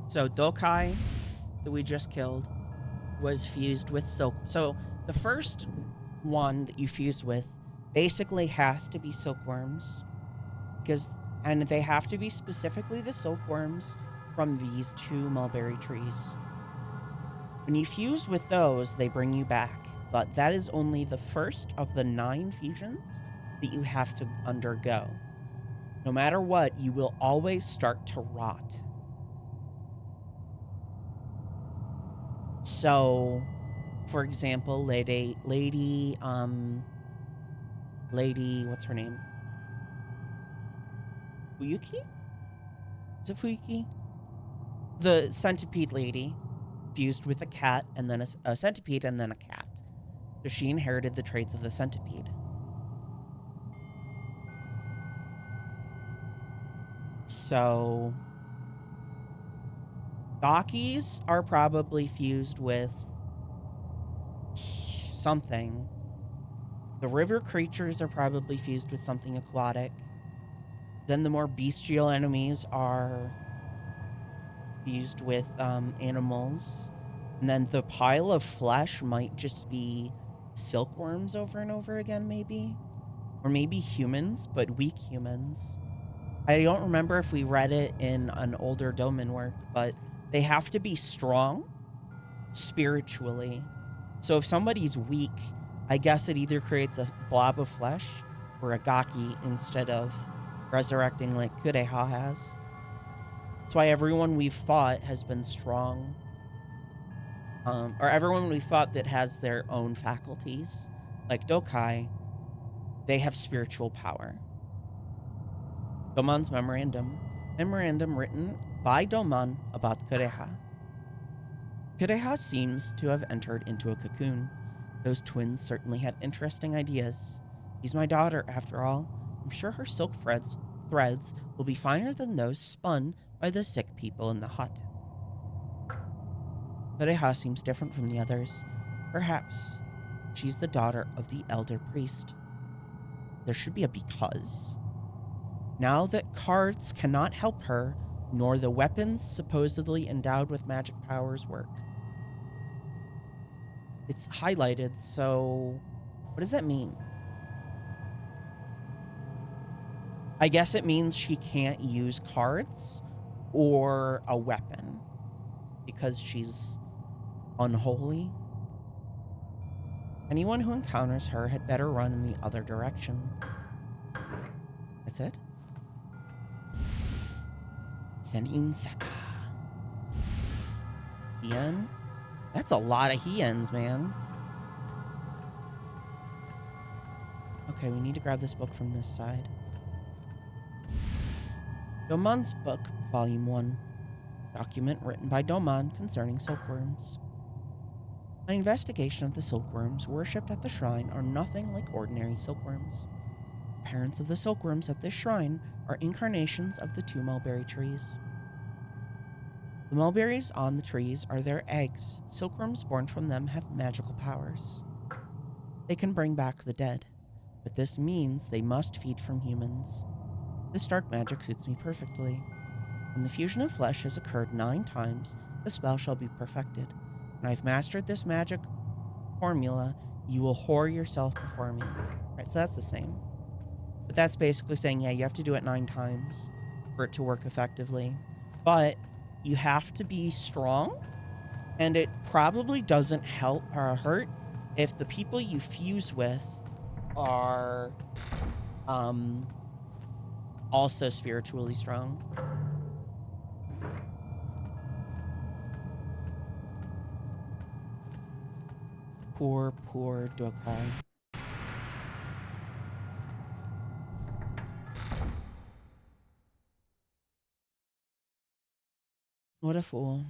A: So Dokai that we just killed was fused with silk. So the first one that you fused with basically has to be silkworms, and they have to be specifically the silkworms from these 2 mulberry trees. When you fuse with those, they bring you back, but that is only the first of the 9 fusions that you have to undergo. No matter what, you will always start to rot. So, for example, lady, what's her name? Fuyuki? Is it Fuyuki? The centipede lady fused with a cat and then a centipede and then a cat. So she inherited the traits of the centipede. So Gakis are probably fused with something. The river creatures are probably fused with something aquatic. Then the more bestial enemies are fused with animals. And then the pile of flesh might just be silkworms over and over again, maybe. Or maybe humans, but weak humans. I don't remember if we read it in an older Domin work, but they have to be strong spiritually. So if somebody's weak, I guess it either creates a blob of flesh or a Gaki instead of resurrecting like Kureha has. That's why everyone we've fought has been strong. Or everyone we fought that has their own faculties, like Dokai, they have spiritual power. Doman's memorandum. Memorandum written by Doman about Kureha. Kureha seems to have entered into a cocoon. Those twins certainly have interesting ideas. She's my daughter, after all. I'm sure her silk threads will be finer than those spun by the sick people in the hut. Kureha seems different from the others. Perhaps she's the daughter of the elder priest. There should be a because. Now that cards cannot help her, nor the weapons supposedly endowed with magic powers work. It's highlighted, so what does that mean? I guess it means she can't use cards or a weapon because she's unholy. Anyone who encounters her had better run in the other direction. That's it? Senin Seka. Hien? That's a lot of Hiens, man. Okay, we need to grab this book from this side. Domon's Book, Volume 1. Document written by Domon concerning silkworms. An investigation of the silkworms worshipped at the shrine are nothing like ordinary silkworms. Parents of the silkworms at this shrine are incarnations of the two mulberry trees. The mulberries on the trees are their eggs. Silkworms born from them have magical powers. They can bring back the dead, but this means they must feed from humans. This dark magic suits me perfectly. When the fusion of flesh has occurred 9 times, the spell shall be perfected. When I've mastered this magic formula, you will whore yourself before me. Right, so that's the same. But that's basically saying, yeah, you have to do it 9 times for it to work effectively. But you have to be strong, and it probably doesn't help or hurt if the people you fuse with are also spiritually strong. Poor, poor Dokai. What a fool.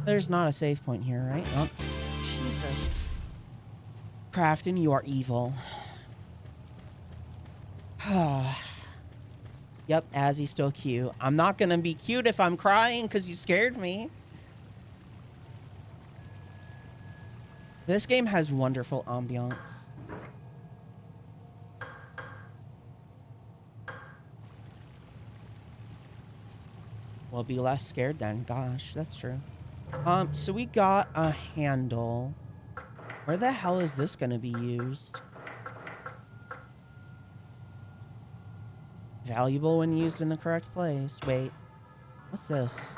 A: There's not a save point here, right? Oh, Jesus. Crafton, you are evil. Yep, Azzy's still cute. I'm not gonna be cute if I'm crying because you scared me. This game has wonderful ambiance. We'll be less scared then. Gosh, that's true. So we got a handle. Where the hell is this gonna be used? Valuable when used in the correct place. Wait, what's this?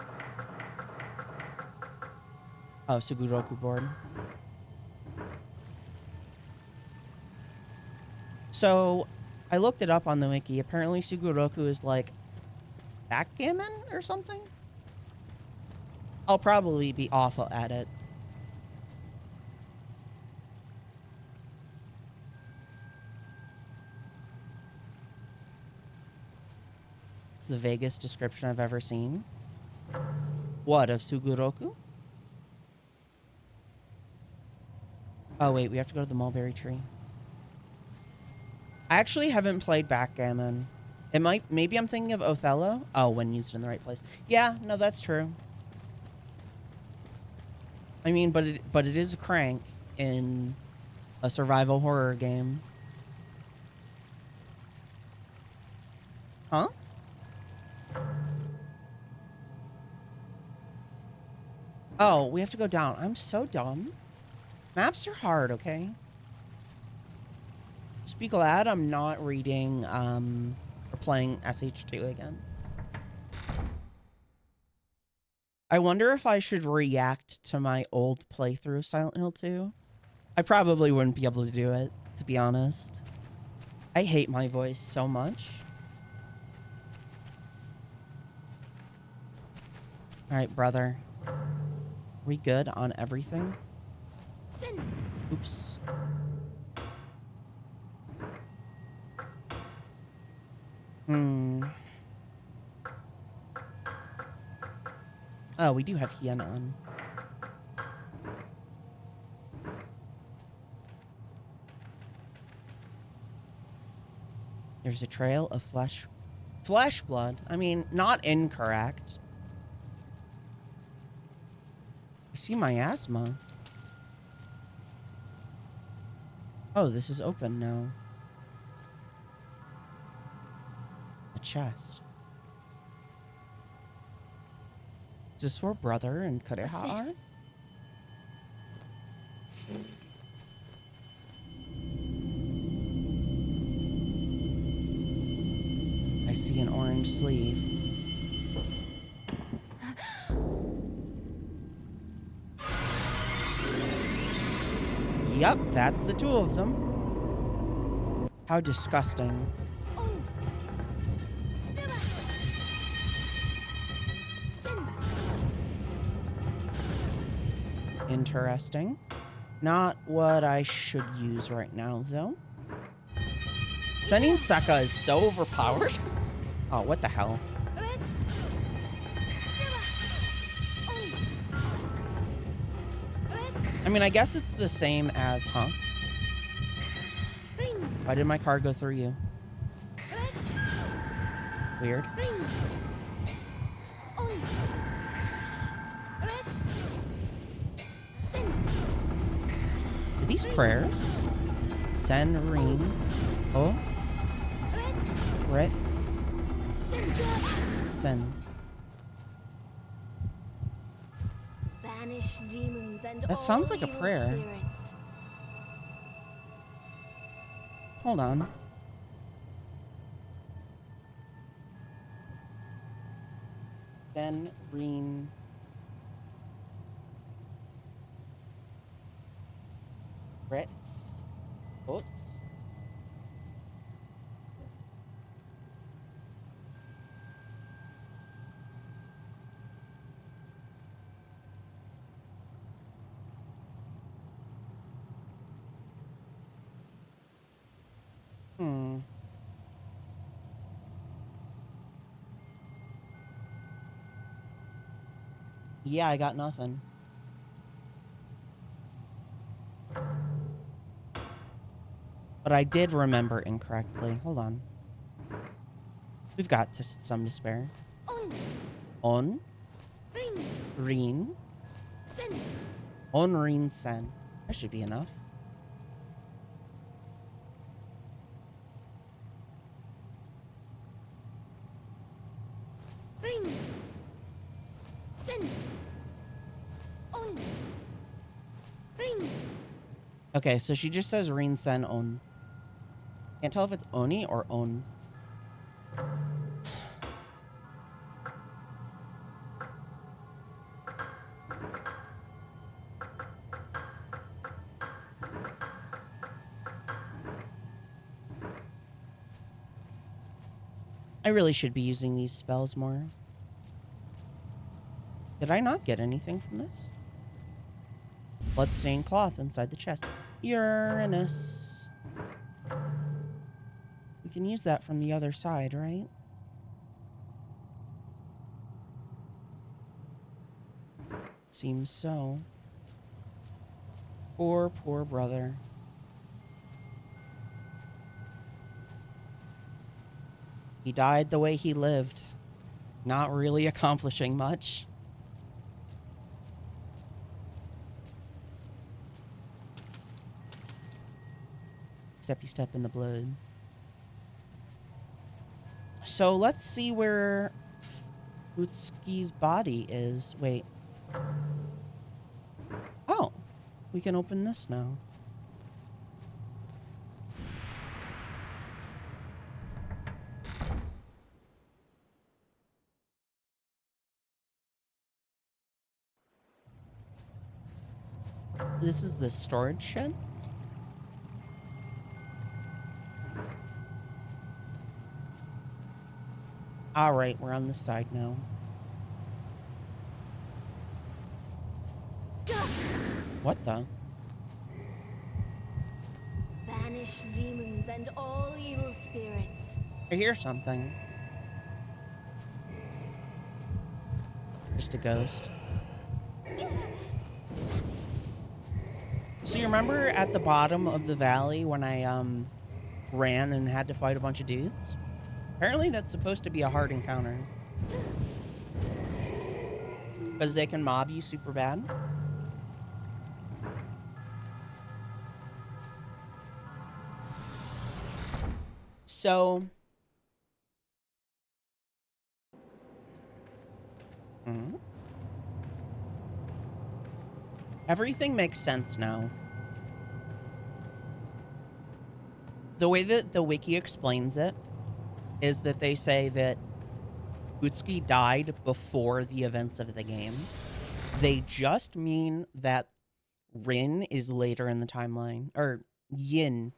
A: Oh, Suguroku board. So, I looked it up on the wiki. Apparently Suguroku is like backgammon or something? I'll probably be awful at it. It's the vaguest description I've ever seen. What, of Suguroku? Oh wait, we have to go to the mulberry tree. I actually haven't played backgammon. Maybe I'm thinking of Othello. Oh, when used in the right place. Yeah, no, that's true. I mean, but it is a crank in a survival horror game. Huh? Oh, we have to go down. I'm so dumb. Maps are hard, okay? Just be glad I'm not reading, or playing SH2 again. I wonder if I should react to my old playthrough of Silent Hill 2. I probably wouldn't be able to do it, to be honest. I hate my voice so much. Alright, brother. We good on everything? Oops. Oh, we do have Hien on. There's a trail of flesh blood. I mean, not incorrect. I see miasma. Oh, this is open now. A chest. Is this for brother and Kureha are? I see an orange sleeve. Yup, that's the two of them. How disgusting. Interesting. Not what I should use right now, though. Sending Sekka is so overpowered. Oh, what the hell? I mean, I guess it's the same as, huh? Why did my car go through you? Weird. Are these prayers? Sen, Reen. Oh. Ritz. Sen.
C: Banish demons and
A: That sounds
C: all
A: like a
C: evil
A: prayer.
C: spirits.
A: Hold on. Sen, Reen. Ritz. Oats. Hmm. Yeah, I got nothing. But I did remember incorrectly. Hold on. We've got some to spare. On. Reen. On Reen Sen. That should be enough. Okay, so she just says Reen Sen On. Can't tell if it's Oni or On. I really should be using these spells more. Did I not get anything from this? Bloodstained cloth inside the chest. Uranus. We can use that from the other side, right? Seems so. Poor, poor brother. He died the way he lived. Not really accomplishing much. Steppy step in the blood. So let's see where Utsuki's body is. Wait. Oh, we can open this now. This is the storage shed? All right, we're on this side now. What the?
C: Banish demons and all evil spirits.
A: I hear something. Just a ghost. So you remember at the bottom of the valley when I ran and had to fight a bunch of dudes? Apparently that's supposed to be a hard encounter. Because they can mob you super bad. So... everything makes sense now. The way that the wiki explains it is that they say that Utsuki died before the events of the game. They just mean that Rin is later in the timeline. Or Yin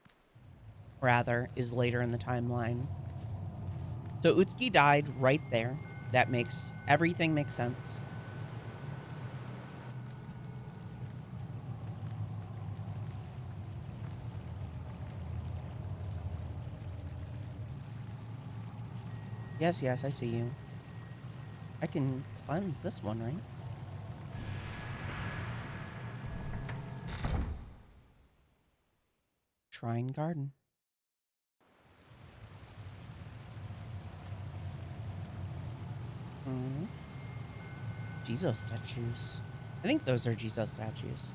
A: rather, is later in the timeline. So Utsuki died right there. That makes everything make sense. Yes, yes, I see you. I can cleanse this one, right? Shrine Garden. Hmm. Jesus statues. I think those are Jesus statues.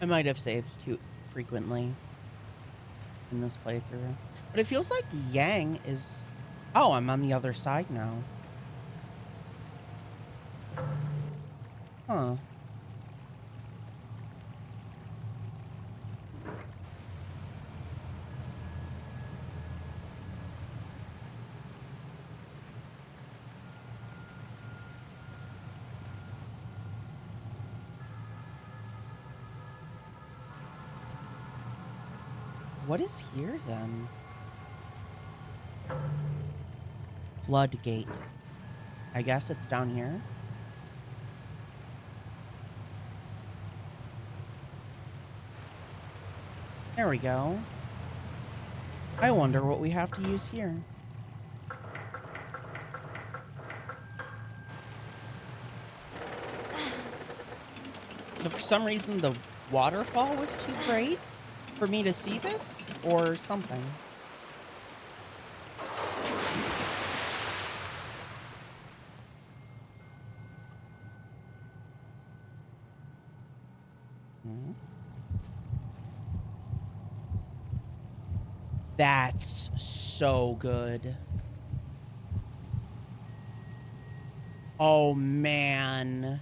A: I might have saved too frequently in this playthrough. But it feels like Yang is... Oh, I'm on the other side now. Huh. What is here, then? Floodgate. I guess it's down here. There we go. I wonder what we have to use here. So for some reason, the waterfall was too great for me to see this, or something. Hmm. That's so good. Oh, man.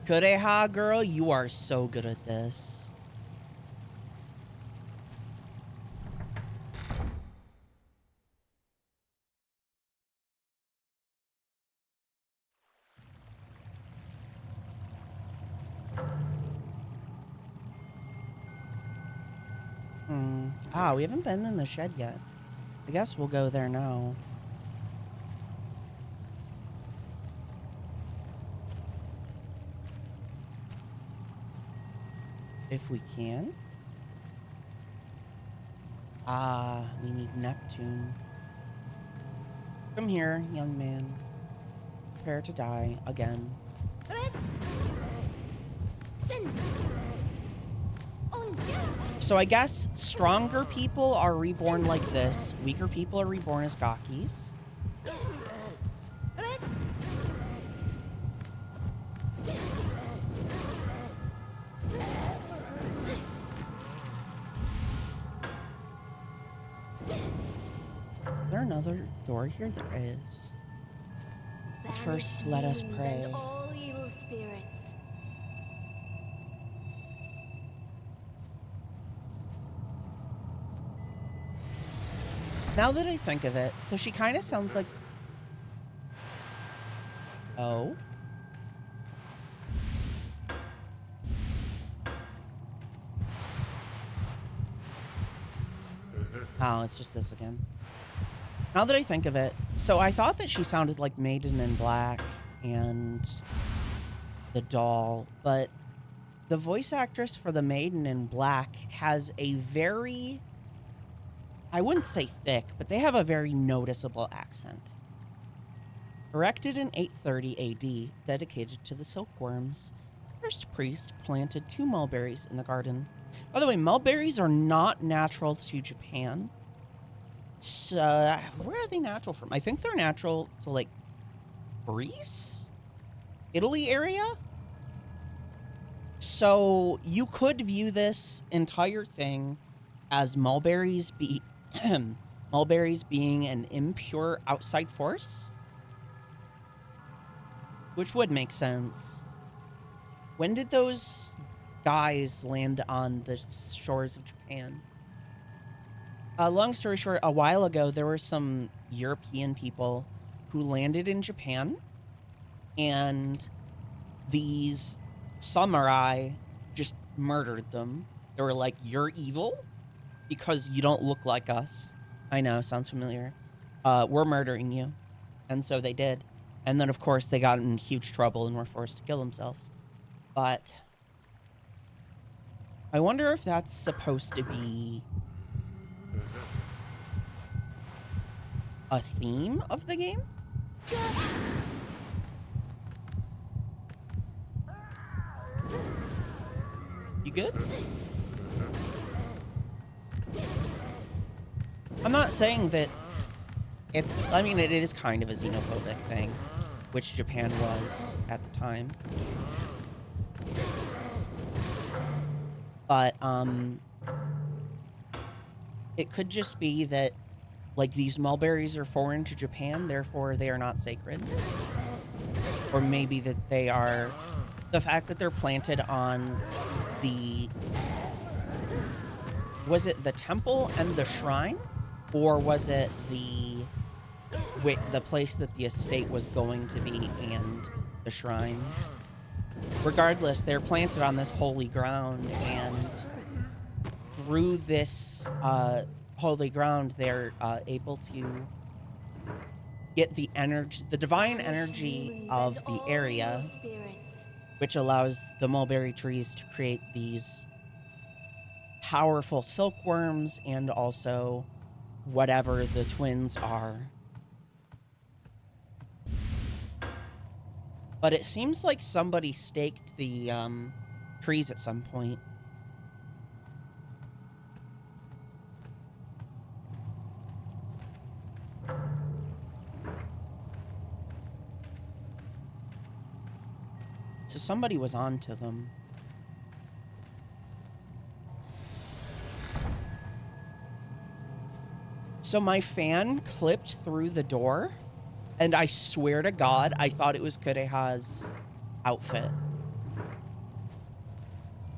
A: Kureha, girl, you are so good at this. Ah, we haven't been in the shed yet. I guess we'll go there now. If we can. Ah, we need Neptune. Come here, young man. Prepare to die again. So I guess stronger people are reborn like this. Weaker people are reborn as Gakis. Is there another door here? There is. But first, let us pray.
C: And all evil spirits.
A: Now that I think of it, so she kind of sounds like... Oh? Oh, it's just this again. Now that I think of it, so I thought that she sounded like Maiden in Black and the doll, but the voice actress for the Maiden in Black has a very... I wouldn't say thick, but they have a very noticeable accent. Erected in 830 AD, dedicated to the silkworms, first priest planted 2 mulberries in the garden. By the way, mulberries are not natural to Japan. So, where are they natural from? I think they're natural to, like, Greece? Italy area? So, you could view this entire thing as mulberries mulberries being an impure outside force, which would make sense. When did those guys land on the shores of Japan? Long story short, a while ago, there were some European people who landed in Japan, and these samurai just murdered them. They were like, "You're evil because you don't look like us." I know, sounds familiar. We're murdering you. And so they did. And then, of course, they got in huge trouble and were forced to kill themselves. But I wonder if that's supposed to be a theme of the game? You good? I'm not saying that it's... I mean, it is kind of a xenophobic thing, which Japan was at the time. But, it could just be that, like, these mulberries are foreign to Japan, therefore they are not sacred. Or maybe that they are... The fact that they're planted on the... Was it the temple and the shrine? Or was it the place that the estate was going to be and the shrine? Regardless, they're planted on this holy ground, and through this holy ground, they're able to get the energy, the divine energy of the area, which allows the mulberry trees to create these powerful silkworms and also whatever the twins are. But it seems like somebody staked the trees at some point. So somebody was onto them. So my fan clipped through the door, and I swear to God, I thought it was Kureha's outfit.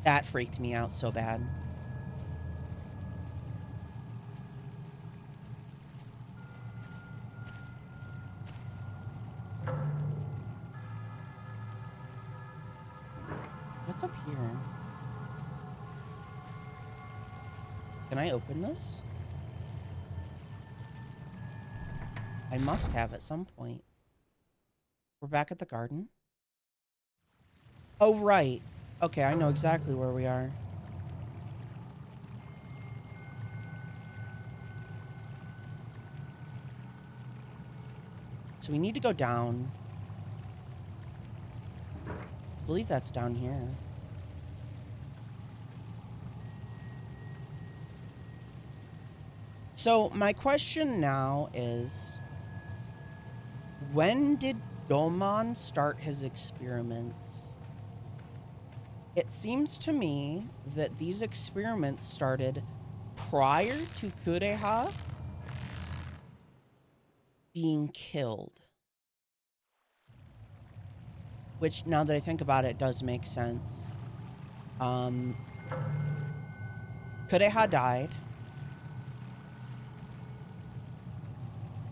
A: That freaked me out so bad. What's up here? Can I open this? I must have at some point. We're back at the garden. Oh, right. Okay, I know exactly where we are. So we need to go down. I believe that's down here. So my question now is, when did Domon start his experiments? It seems to me that these experiments started prior to Kureha being killed. Which, now that I think about it, does make sense. Kureha died.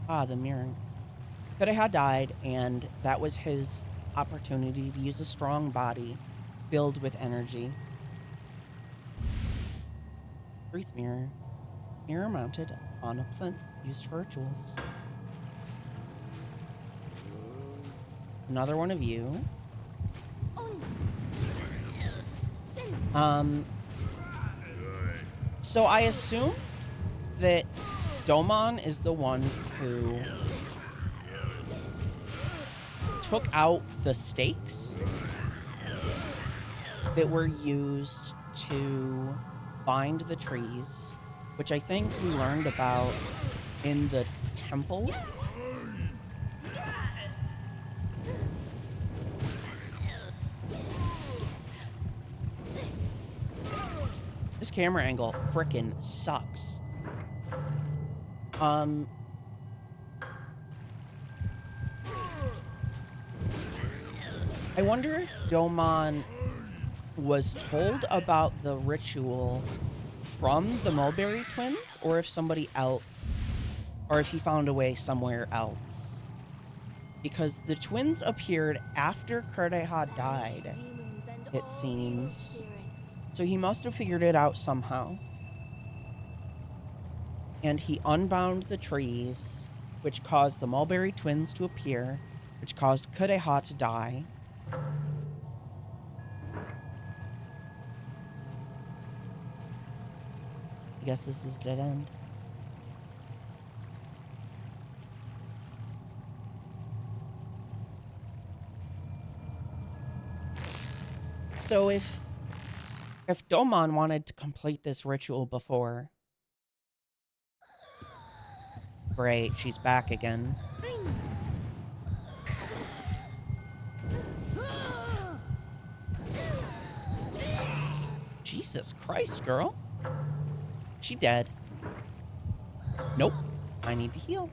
A: Ah, the mirror. Kureha died, and that was his opportunity to use a strong body filled with energy. Truth mirror. Mirror mounted on a plinth used for rituals. Another one of you. So I assume that Domon is the one who took out the stakes that were used to bind the trees, which I think we learned about in the temple. This camera angle frickin' sucks. I wonder if Domon was told about the ritual from the Mulberry twins or if somebody else, or if he found a way somewhere else. Because the twins appeared after Kureha died, it seems. So he must have figured it out somehow. And he unbound the trees, which caused the Mulberry twins to appear, which caused Kureha to die. I guess this is dead end. So if Domon wanted to complete this ritual before... Great, she's back again. Jesus Christ, girl. She dead. Nope. I need to heal.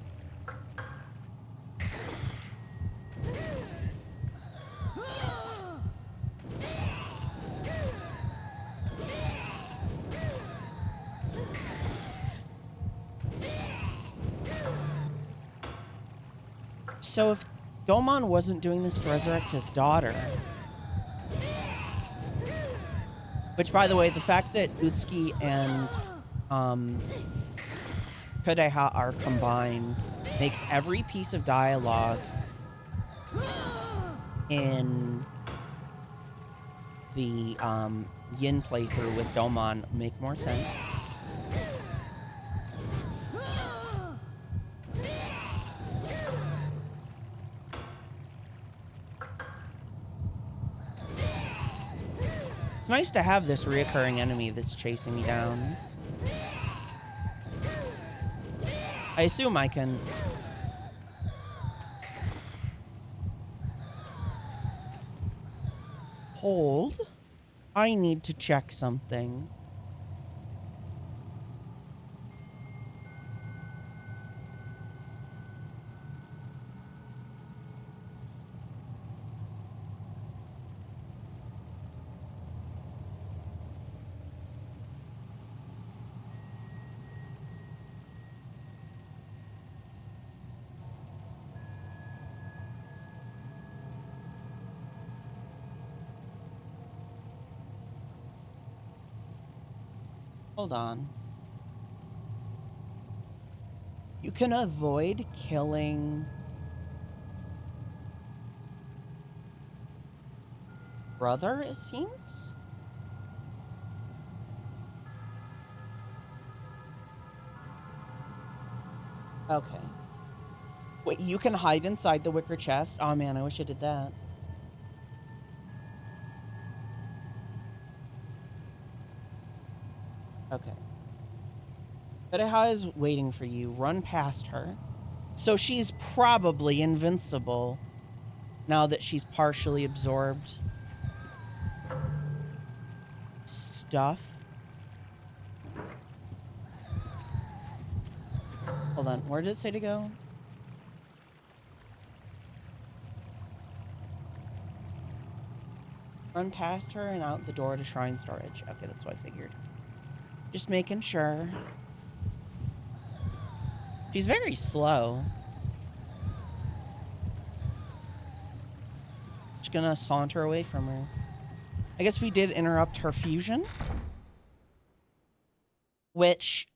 A: So if Domon wasn't doing this to resurrect his daughter... Which, by the way, the fact that Utsuki and Kureha are combined makes every piece of dialogue in the Yin playthrough with Domon make more sense. It's nice to have this reoccurring enemy that's chasing me down. I assume I can... Hold. I need to check something. Hold on. You can avoid killing brother, it seems? Okay. Wait, you can hide inside the wicker chest? Oh man, I wish I did that. Okay. Kureha is waiting for you. Run past her. So she's probably invincible now that she's partially absorbed stuff. Hold on, where did it say to go? Run past her and out the door to shrine storage. Okay, that's what I figured. Just making sure. She's very slow. Just gonna saunter away from her. I guess we did interrupt her fusion. Which...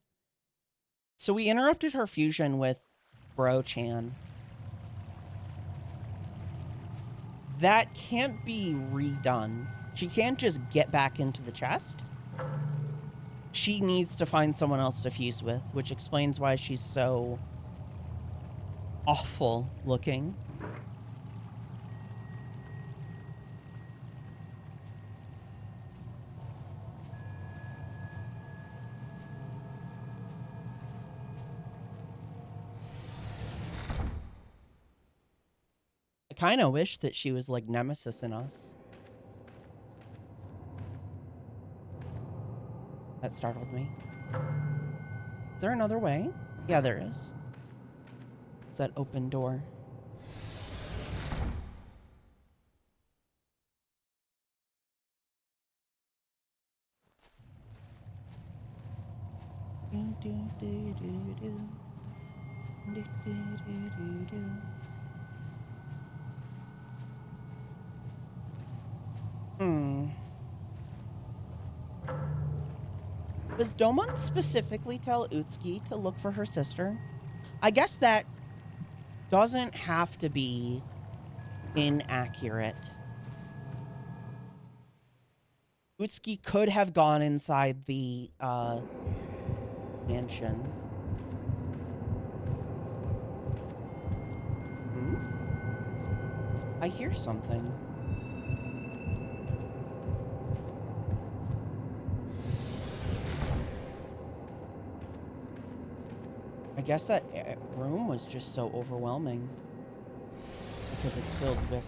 A: So we interrupted her fusion with Bro-chan. That can't be redone. She can't just get back into the chest. She needs to find someone else to fuse with, which explains why she's so awful looking. I kind of wish that she was like Nemesis in us. That startled me. Is there another way? Yeah, there is. It's that open door. Hmm. Does Domon specifically tell Utsuki to look for her sister? I guess that doesn't have to be inaccurate. Utsuki could have gone inside the mansion. Hmm? I hear something. I guess that room was just so overwhelming because it's filled with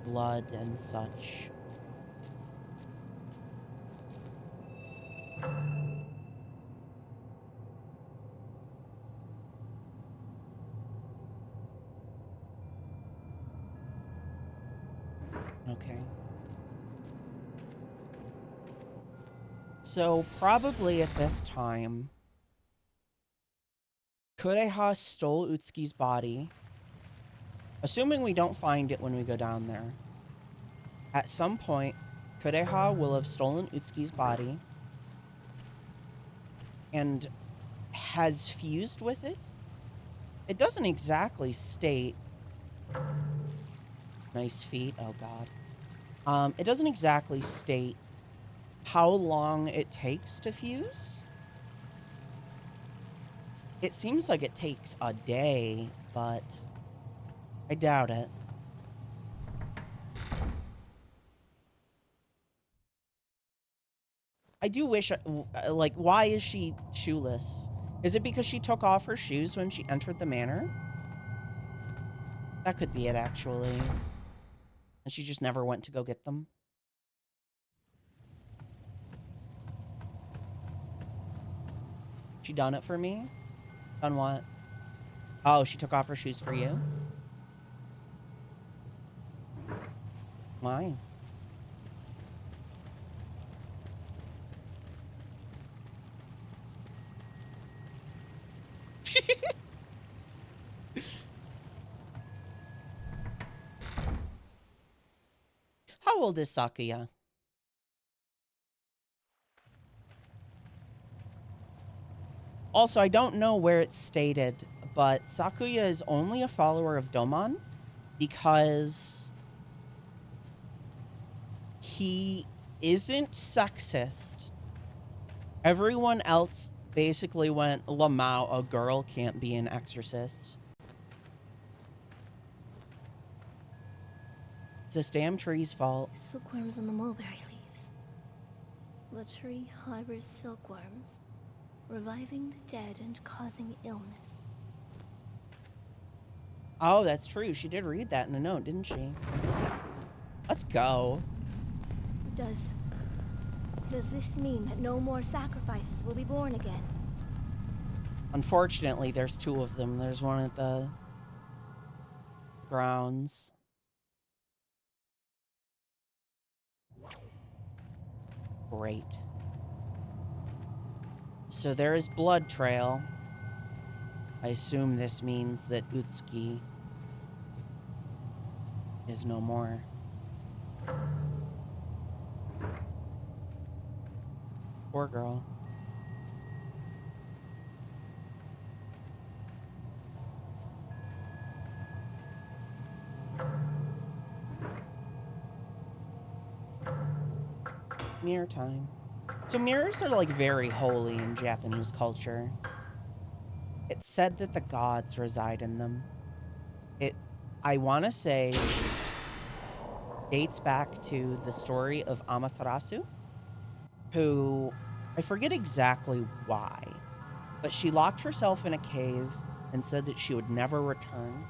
A: blood and such. Okay. So probably at this time, Kureha stole Utsuki's body. Assuming we don't find it when we go down there. At some point, Kureha will have stolen Utsuki's body and has fused with it. It doesn't exactly state... Nice feet. Oh, God. It doesn't exactly state how long it takes to fuse. It seems like it takes a day, but I doubt it. I do wish, like, why is she shoeless? Is it because she took off her shoes when she entered the manor? That could be it, actually. And she just never went to go get them. She done it for me? Done what? Oh, she took off her shoes for you? Why? How old is Sakuya? Also, I don't know where it's stated, but Sakuya is only a follower of Domon because he isn't sexist. Everyone else basically went, Lamau, a girl can't be an exorcist. It's this damn tree's fault.
C: Silkworms on the mulberry leaves. The tree harbors silkworms, reviving the dead and causing illness.
A: Oh, that's true. She did read that in a note, didn't she? Let's go.
C: Does this mean that no more sacrifices will be born again?
A: Unfortunately, there's two of them. There's one at the grounds. Great. So there is blood trail. I assume this means that Utsuki is no more. Poor girl. Mirror time. So mirrors are like very holy in Japanese culture. It's said that the gods reside in them. I want to say, dates back to the story of Amaterasu, who, I forget exactly why, but she locked herself in a cave and said that she would never return.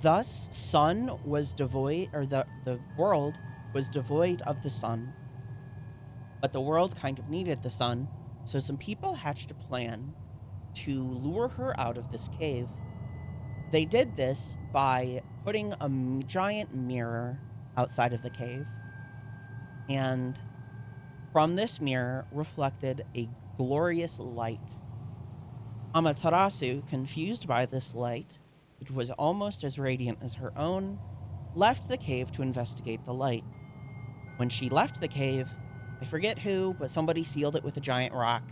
A: Thus, sun was devoid, or the world was devoid of the sun. But the world kind of needed the sun, so some people hatched a plan to lure her out of this cave. They did this by putting a giant mirror outside of the cave. And from this mirror reflected a glorious light. Amaterasu, confused by this light, which was almost as radiant as her own, left the cave to investigate the light. When she left the cave, I forget who, but somebody sealed it with a giant rock,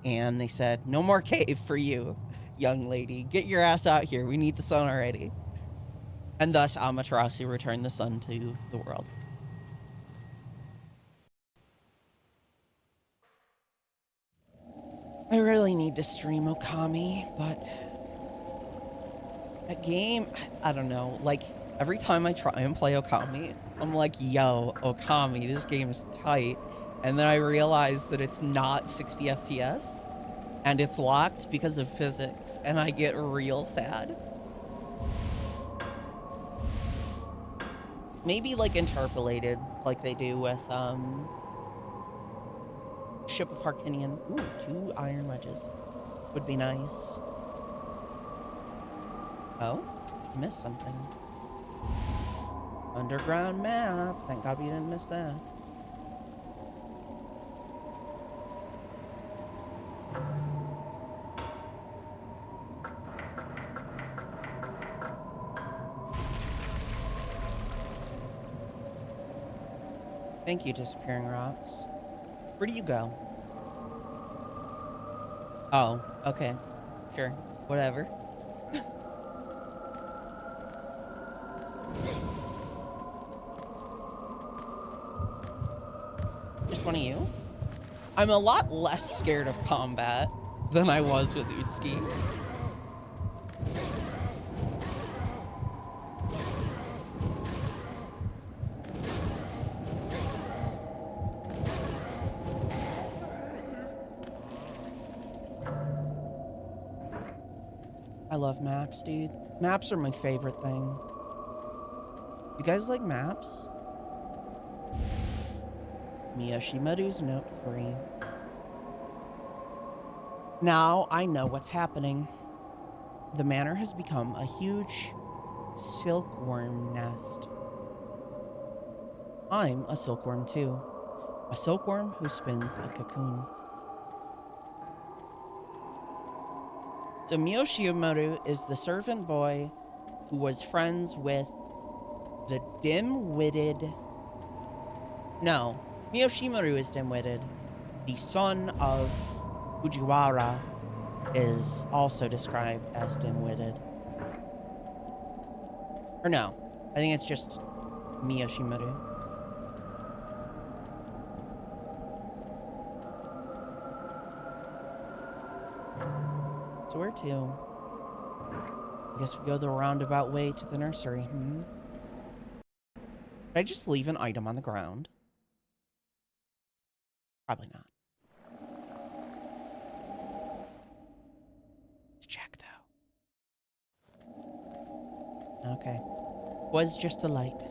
A: and they said, "No more cave for you, young lady. Get your ass out here. We need the sun already." And thus Amaterasu returned the sun to the world. I really need to stream Okami, but that game, I don't know. Like, every time I try and play Okami, I'm like, yo, Okami, this game's tight. And then I realize that it's not 60 FPS, and it's locked because of physics, and I get real sad. Maybe, like, interpolated, like they do with, Ship of Harkinian. Ooh, 2 iron wedges. Would be nice. Oh, missed something. Underground map. Thank God we didn't miss that. Thank you, Disappearing Rocks. Where do you go? Oh, okay. Sure. Whatever. Just one of you? I'm a lot less scared of combat than I was with Utsuki. I love maps, dude. Maps are my favorite thing. You guys like maps? Miyoshimaru's Note 3. Now I know what's happening. The manor has become a huge silkworm nest. I'm a silkworm too. A silkworm who spins a cocoon. So Miyoshimaru is the servant boy who was friends with the dim-witted... No, Miyoshimaru is dim-witted. The son of Fujiwara is also described as dim-witted. Or no, I think it's just Miyoshimaru. So where to? I guess we go the roundabout way to the nursery. Did I just leave an item on the ground? Probably not. Let's check though. Okay. Was just a light.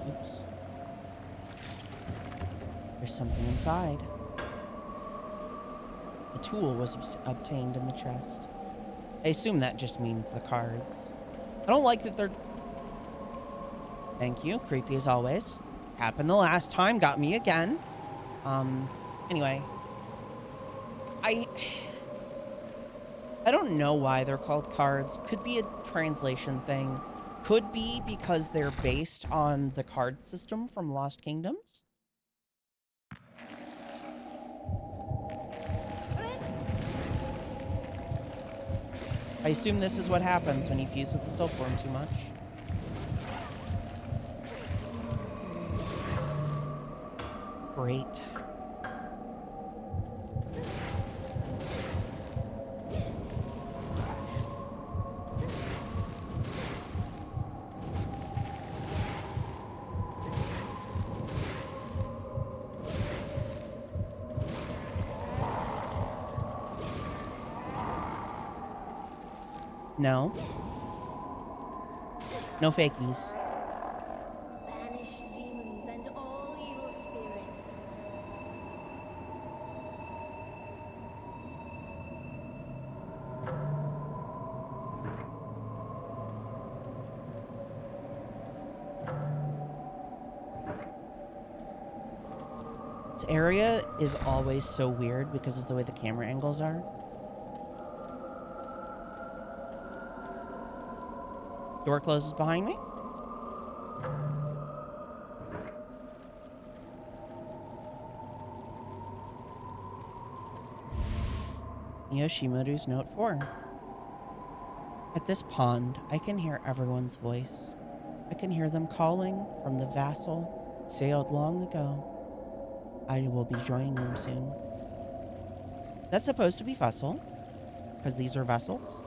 A: Oops. There's something inside. A tool was obtained in the chest. I assume that just means the cards. I don't like that they're... Thank you. Creepy as always. Happened the last time. Got me again. Anyway. I don't know why they're called cards. Could be a translation thing. Could be because they're based on the card system from Lost Kingdoms. I assume this is what happens when you fuse with the silkworm too much. Great. No. No fakies.
C: Banish demons and all evil spirits.
A: This area is always so weird because of the way the camera angles are. Door closes behind me. Yoshimoto's Note 4. At this pond, I can hear everyone's voice. I can hear them calling from the vassal sailed long ago. I will be joining them soon. That's supposed to be vessel, because these are vessels.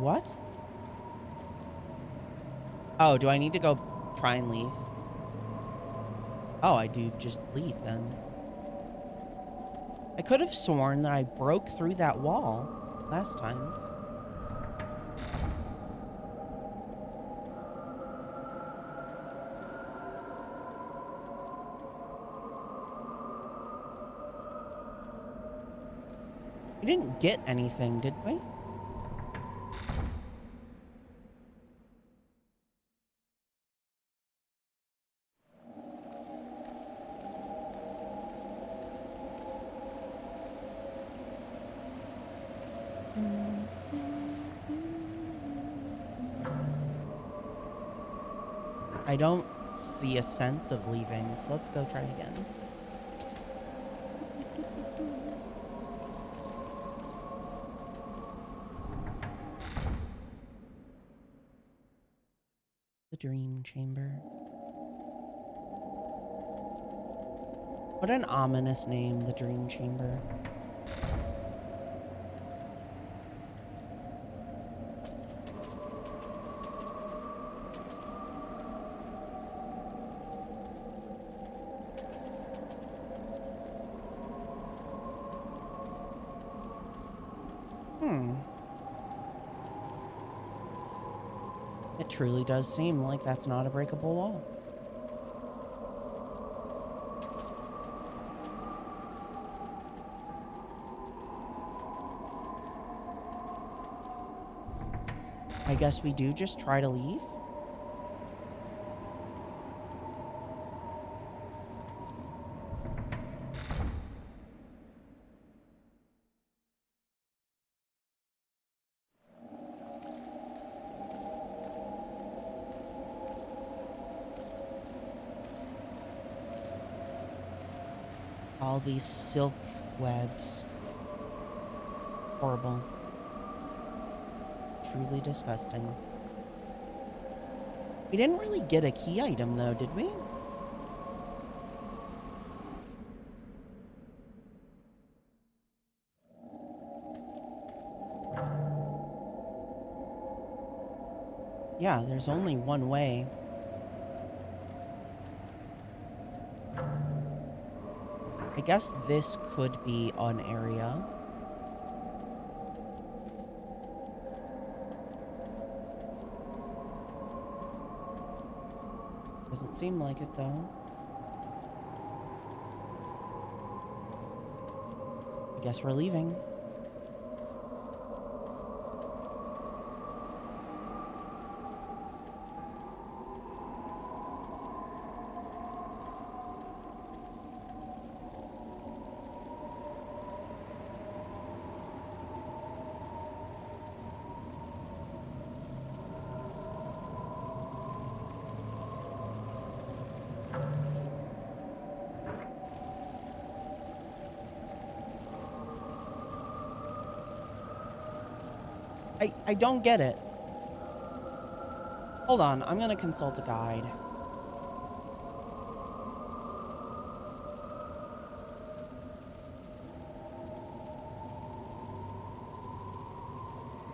A: What? Oh, do I need to go try and leave? Oh, I do just leave then. I could have sworn that I broke through that wall last time. We didn't get anything, did we? I don't see a sense of leaving, so let's go try again. The Dream Chamber. What an ominous name, the Dream Chamber. It truly does seem like that's not a breakable wall. I guess we do just try to leave. All these silk webs. Horrible. Truly disgusting. We didn't really get a key item though, did we? Yeah, there's only one way. I guess this could be an area. Doesn't seem like it though. I guess we're leaving. I don't get it. Hold on, I'm gonna consult a guide.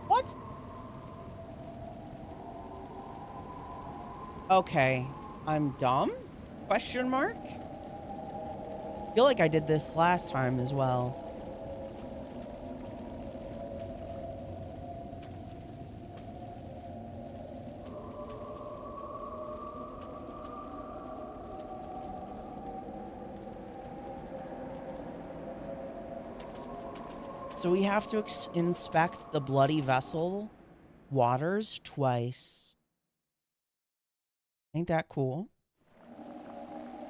A: What? Okay. I'm dumb? Question mark? Feel like I did this last time as well. So we have to inspect the bloody vessel waters twice. Ain't that cool?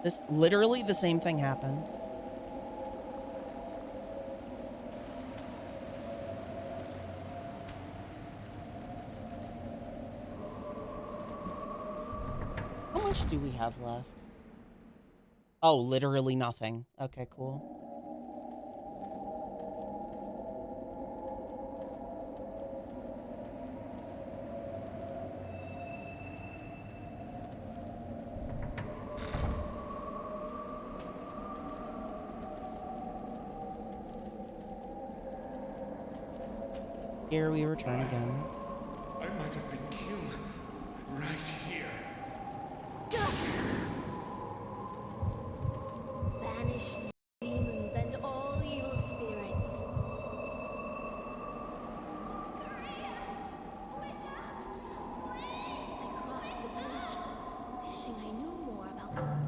A: This literally the same thing happened. How much do we have left? Oh, literally nothing. Okay, cool. Here we return again.
F: I might have been killed right here.
C: Banish demons and all evil spirits. I crossed the bridge, wishing I knew more about them.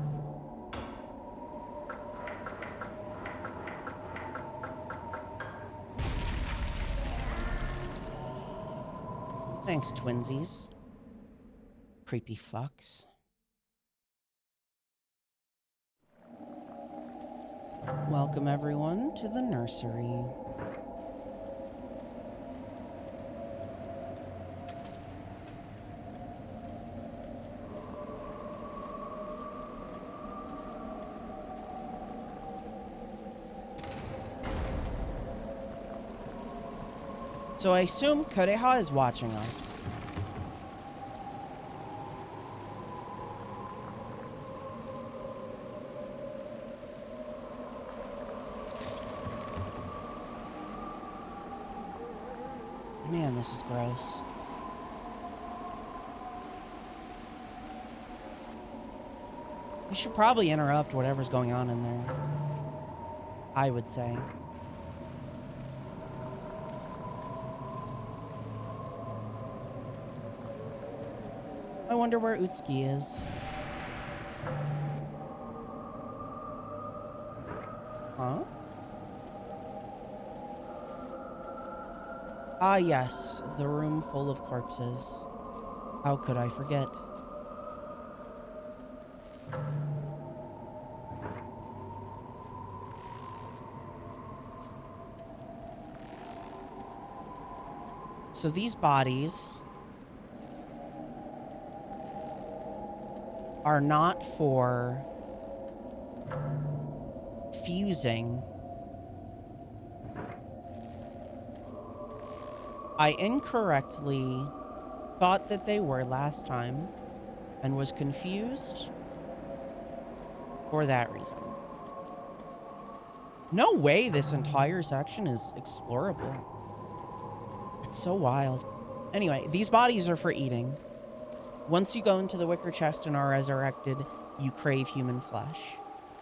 A: Thanks, twinsies. Creepy fucks. Welcome, everyone, to the nursery. So I assume Koreha is watching us. Man, this is gross. We should probably interrupt whatever's going on in there. I would say. I wonder where Utsuki is. Huh? Ah, yes, the room full of corpses. How could I forget? So these bodies are not for fusing. I incorrectly thought that they were last time and was confused for that reason. No way this entire section is explorable. It's so wild. Anyway, these bodies are for eating. Once you go into the wicker chest and are resurrected, you crave human flesh.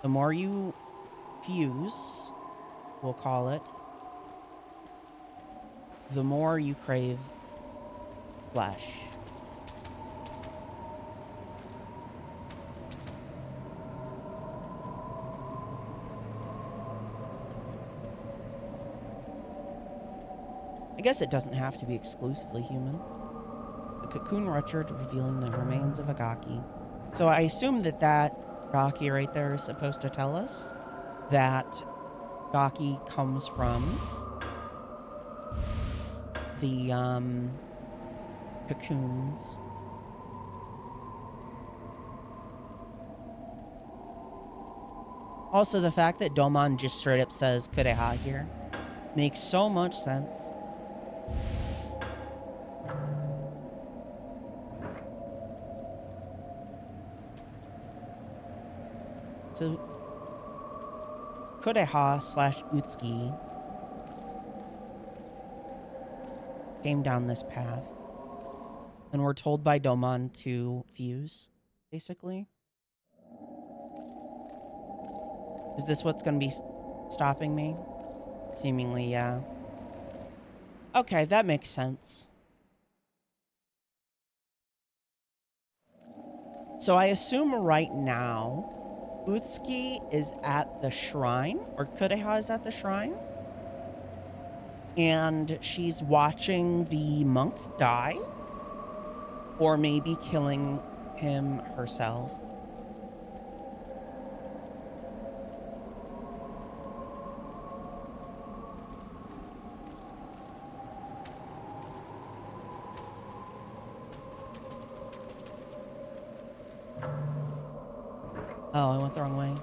A: The more you fuse, we'll call it, the more you crave flesh. I guess it doesn't have to be exclusively human. A cocoon ruptured, revealing the remains of a Gaki. So I assume that Gaki right there is supposed to tell us that Gaki comes from the cocoons. Also, the fact that Domon just straight up says Kureha here makes so much sense. So, Kureha / Utsuki came down this path and were told by Domon to fuse. basically. Is this what's going to be stopping me? Seemingly, yeah. Okay, that makes sense. So I assume right now, Utsuki is at the shrine, or Kureha is at the shrine. And she's watching the monk die, or maybe killing him herself. Oh, I went the wrong way.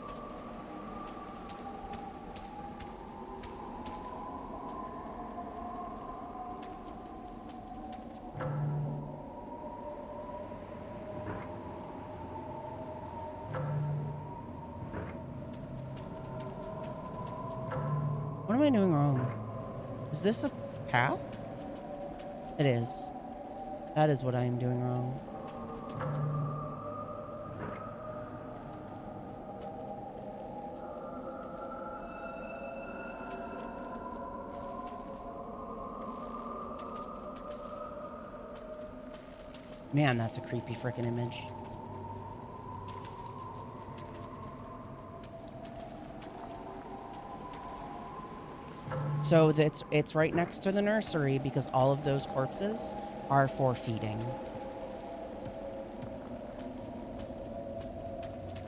A: What am I doing wrong? Is this a path? It is. That is what I am doing wrong. Man, that's a creepy freaking image. So it's right next to the nursery because all of those corpses are for feeding.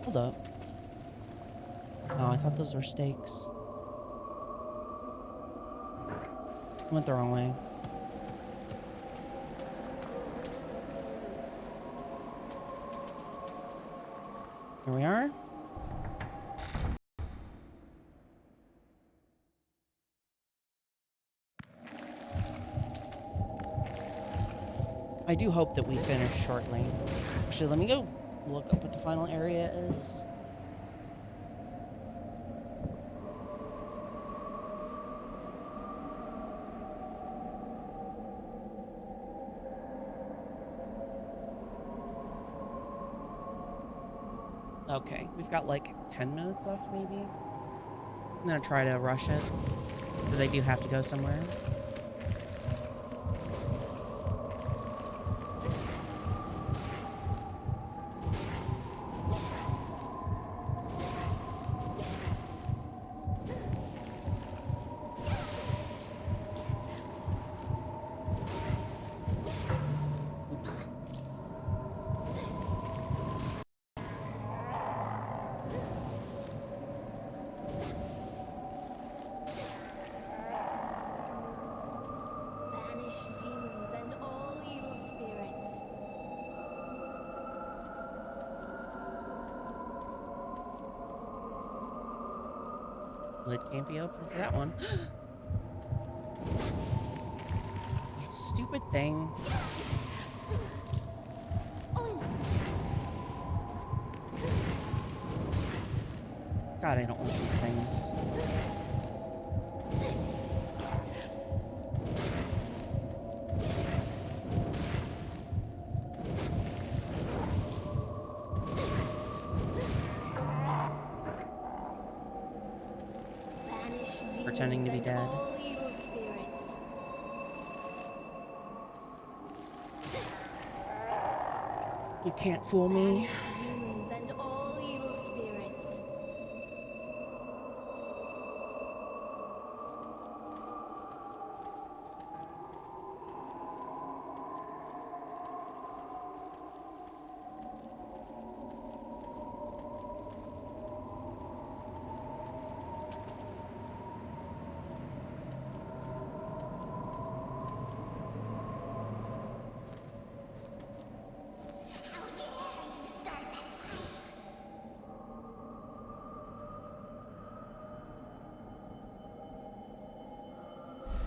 A: Hold up. Oh, I thought those were steaks. Went the wrong way. Here we are. I do hope that we finish shortly. Actually, let me go look up what the final area is. Okay, we've got like 10 minutes left, maybe. I'm gonna try to rush it because I do have to go somewhere. Oops.
C: Banish demons and all evil spirits.
A: Lid can't be open for that one. You stupid thing. God, I don't like these things.
C: Banish demons
A: Pretending to be
C: and
A: dead.
C: all evil spirits.
A: You can't fool me.
C: Banish demons and all evil spirits.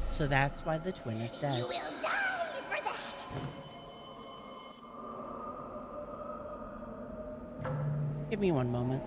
A: So that's why the twin is dead.
C: You will die for that!
A: Give me one moment.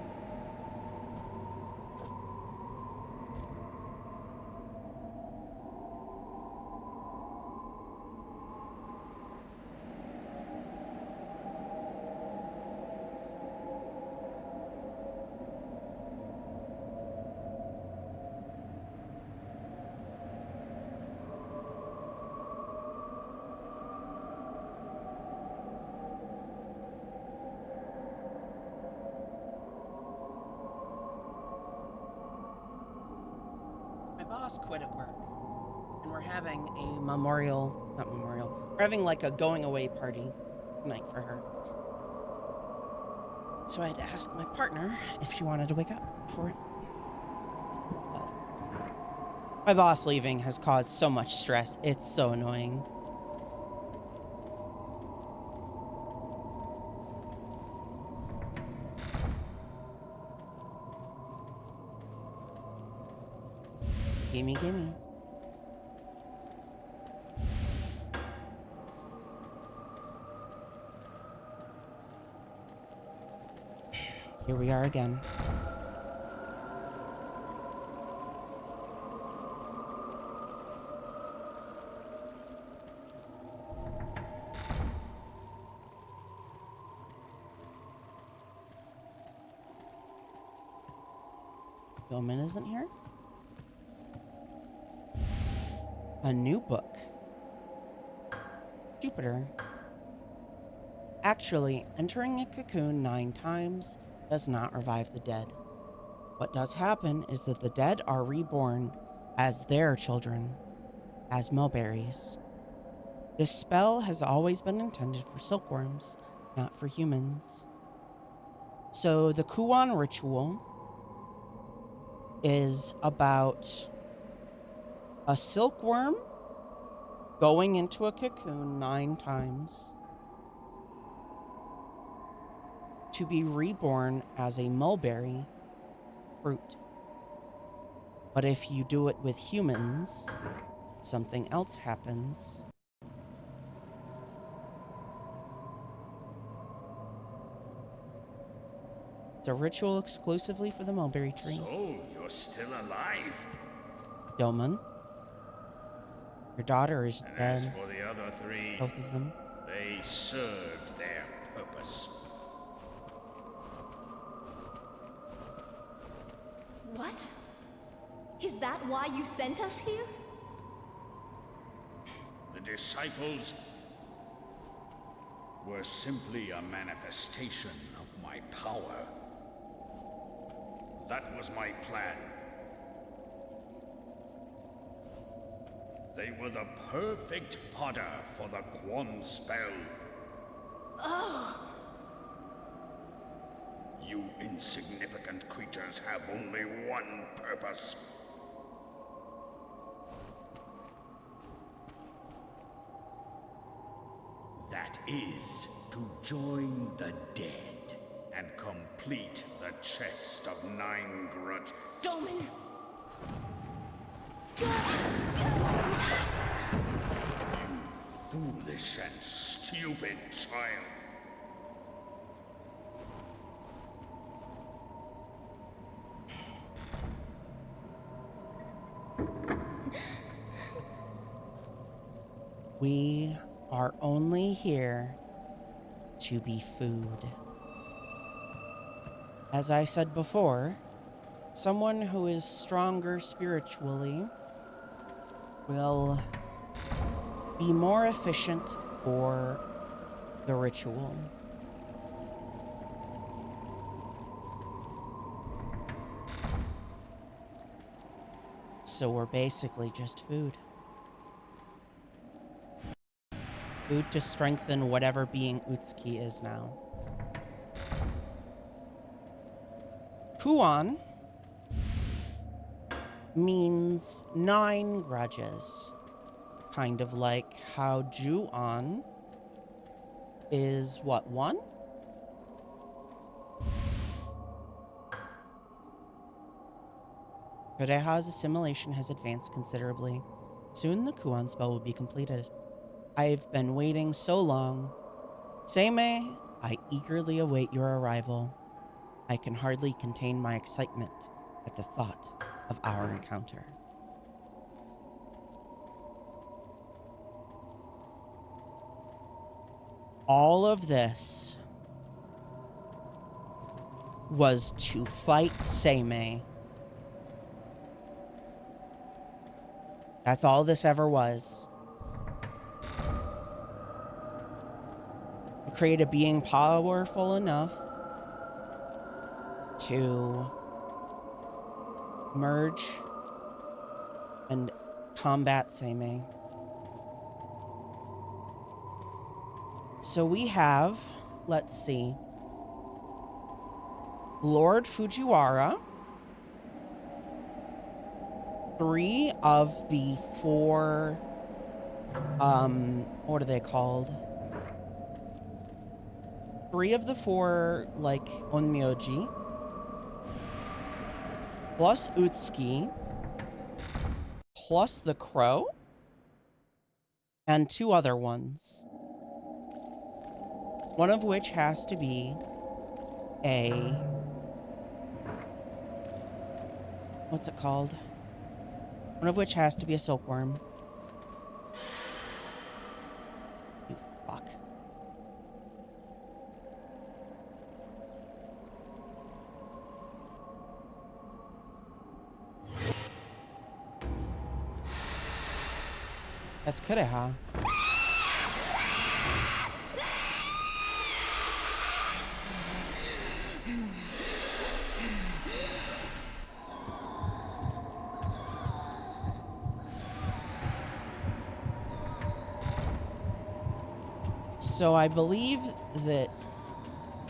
A: boss quit at work, and we're having a memorial, not memorial, we're having like a going away party night for her. So I had to ask my partner if she wanted to wake up for it. Well, my boss leaving has caused so much stress. It's so annoying. Gimme, gimme. Here we are again. Bowman isn't here? A new book. Jupiter. Actually, entering a cocoon 9 times does not revive the dead. What does happen is that the dead are reborn as their children, as mulberries. This spell has always been intended for silkworms, not for humans. So the Kuon ritual is about a silkworm going into a cocoon 9 times to be reborn as a mulberry fruit. But if you do it with humans, something else happens. It's a ritual exclusively for the mulberry tree.
G: So, you're still alive?
A: Doman, your daughter is
G: And
A: dead.
G: as for the other 3,
A: Both of them.
G: they served their purpose.
C: What? Is that why you sent us here?
G: The disciples were simply a manifestation of my power. That was my plan. They were the perfect fodder for the Kuon spell.
C: Oh!
G: You insignificant creatures have only one purpose. That is to join the dead and complete the chest of 9 grudges.
C: Doman!
G: Foolish and stupid child.
A: We are only here to be food. As I said before, someone who is stronger spiritually will be more efficient for the ritual. So we're basically just food. Food to strengthen whatever being Utsuki is now. Kuon means 9 grudges. Kind of like how Ju-on is what, 1? Koreha's assimilation has advanced considerably. Soon the Kuon spell will be completed. I've been waiting so long. Seimei, I eagerly await your arrival. I can hardly contain my excitement at the thought of our encounter. All of this was to fight Seimei. That's all this ever was. To create a being powerful enough to merge and combat Seimei. So we have, let's see, Lord Fujiwara, 3 of the 4, what are they called? 3 of the 4, like, onmyoji, plus Utsuki, plus the crow, and 2 other ones. One of which has to be a... what's it called? One of which has to be a silkworm. You fuck. That's Kureha. So I believe that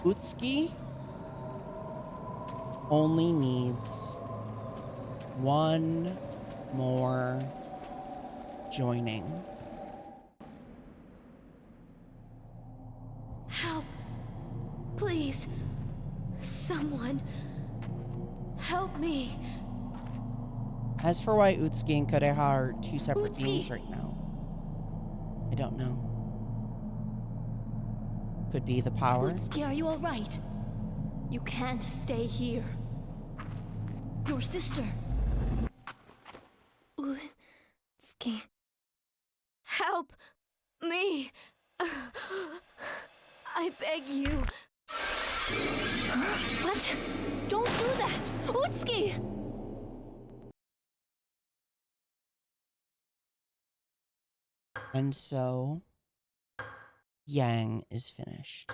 A: Utsuki only needs 1 more joining.
C: Help! Please! Someone! Help me!
A: As for why Utsuki and Kureha are 2 separate
C: Utsuki!
A: beings right now, I don't know. Could be the power.
C: Utsuki, are you alright? You can't stay here. Your sister. Utsuki. Help me! I beg you. What? Don't do that! Utsuki!
A: And so, Yang is finished.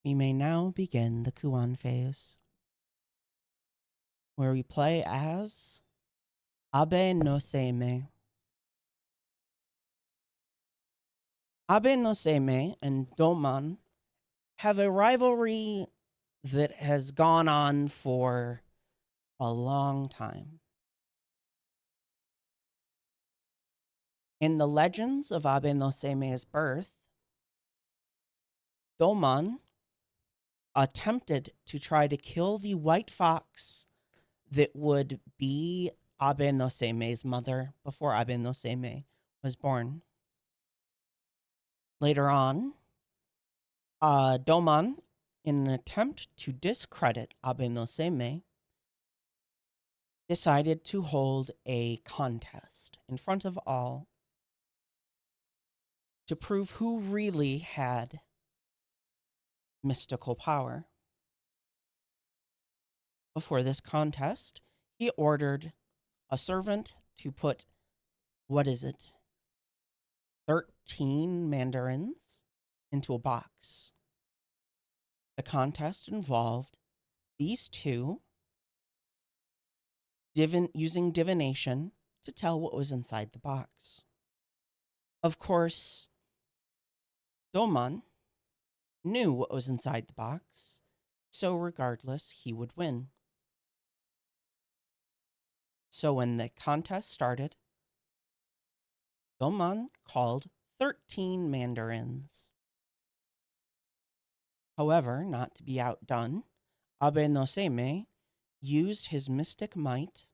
A: We may now begin the Kuon phase, where we play as Abe no Seimei. Abe no Seimei and Doman have a rivalry that has gone on for a long time. In the legends of Abe no Seimei's birth, Doman attempted to try to kill the white fox that would be Abe no Seimei's mother before Abe no Seimei was born. Later on, Doman, in an attempt to discredit Abe no Seimei, decided to hold a contest in front of all to prove who really had mystical power. Before this contest, he ordered a servant to put, 13 mandarins into a box. The contest involved these 2 using divination to tell what was inside the box. Of course, Doman knew what was inside the box, so regardless, he would win. So when the contest started, Doman called 13 mandarins. However, not to be outdone, Abe no Seimei used his mystic might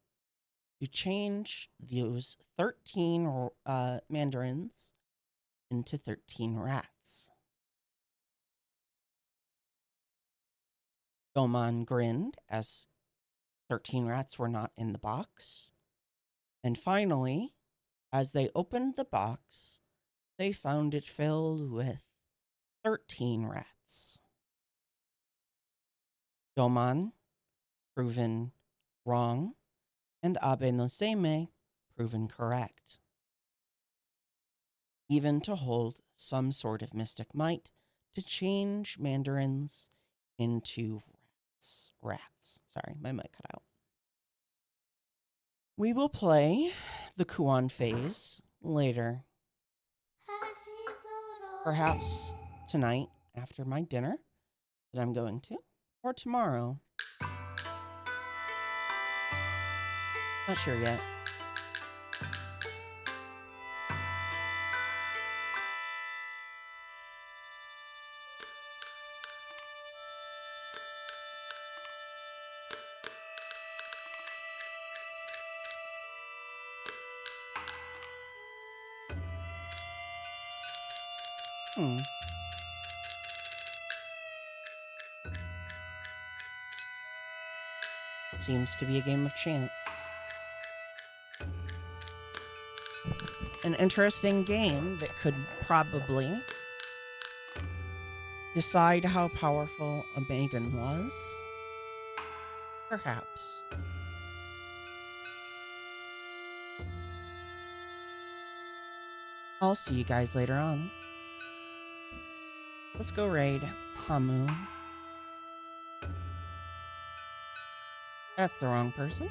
A: to change those 13 mandarins into 13 rats. Doman grinned as 13 rats were not in the box. And finally, as they opened the box, they found it filled with 13 rats. Doman, proven wrong, and Abe no Seimei, proven correct. even to hold some sort of mystic might to change mandarins into rats. Rats. Sorry, my mic cut out. We will play the Kuon phase later. Perhaps tonight after my dinner that I'm going to, or tomorrow. Not sure yet. Seems to be a game of chance. An interesting game that could probably decide how powerful a maiden was. Perhaps. I'll see you guys later on. Let's go raid Hamu. That's the wrong person.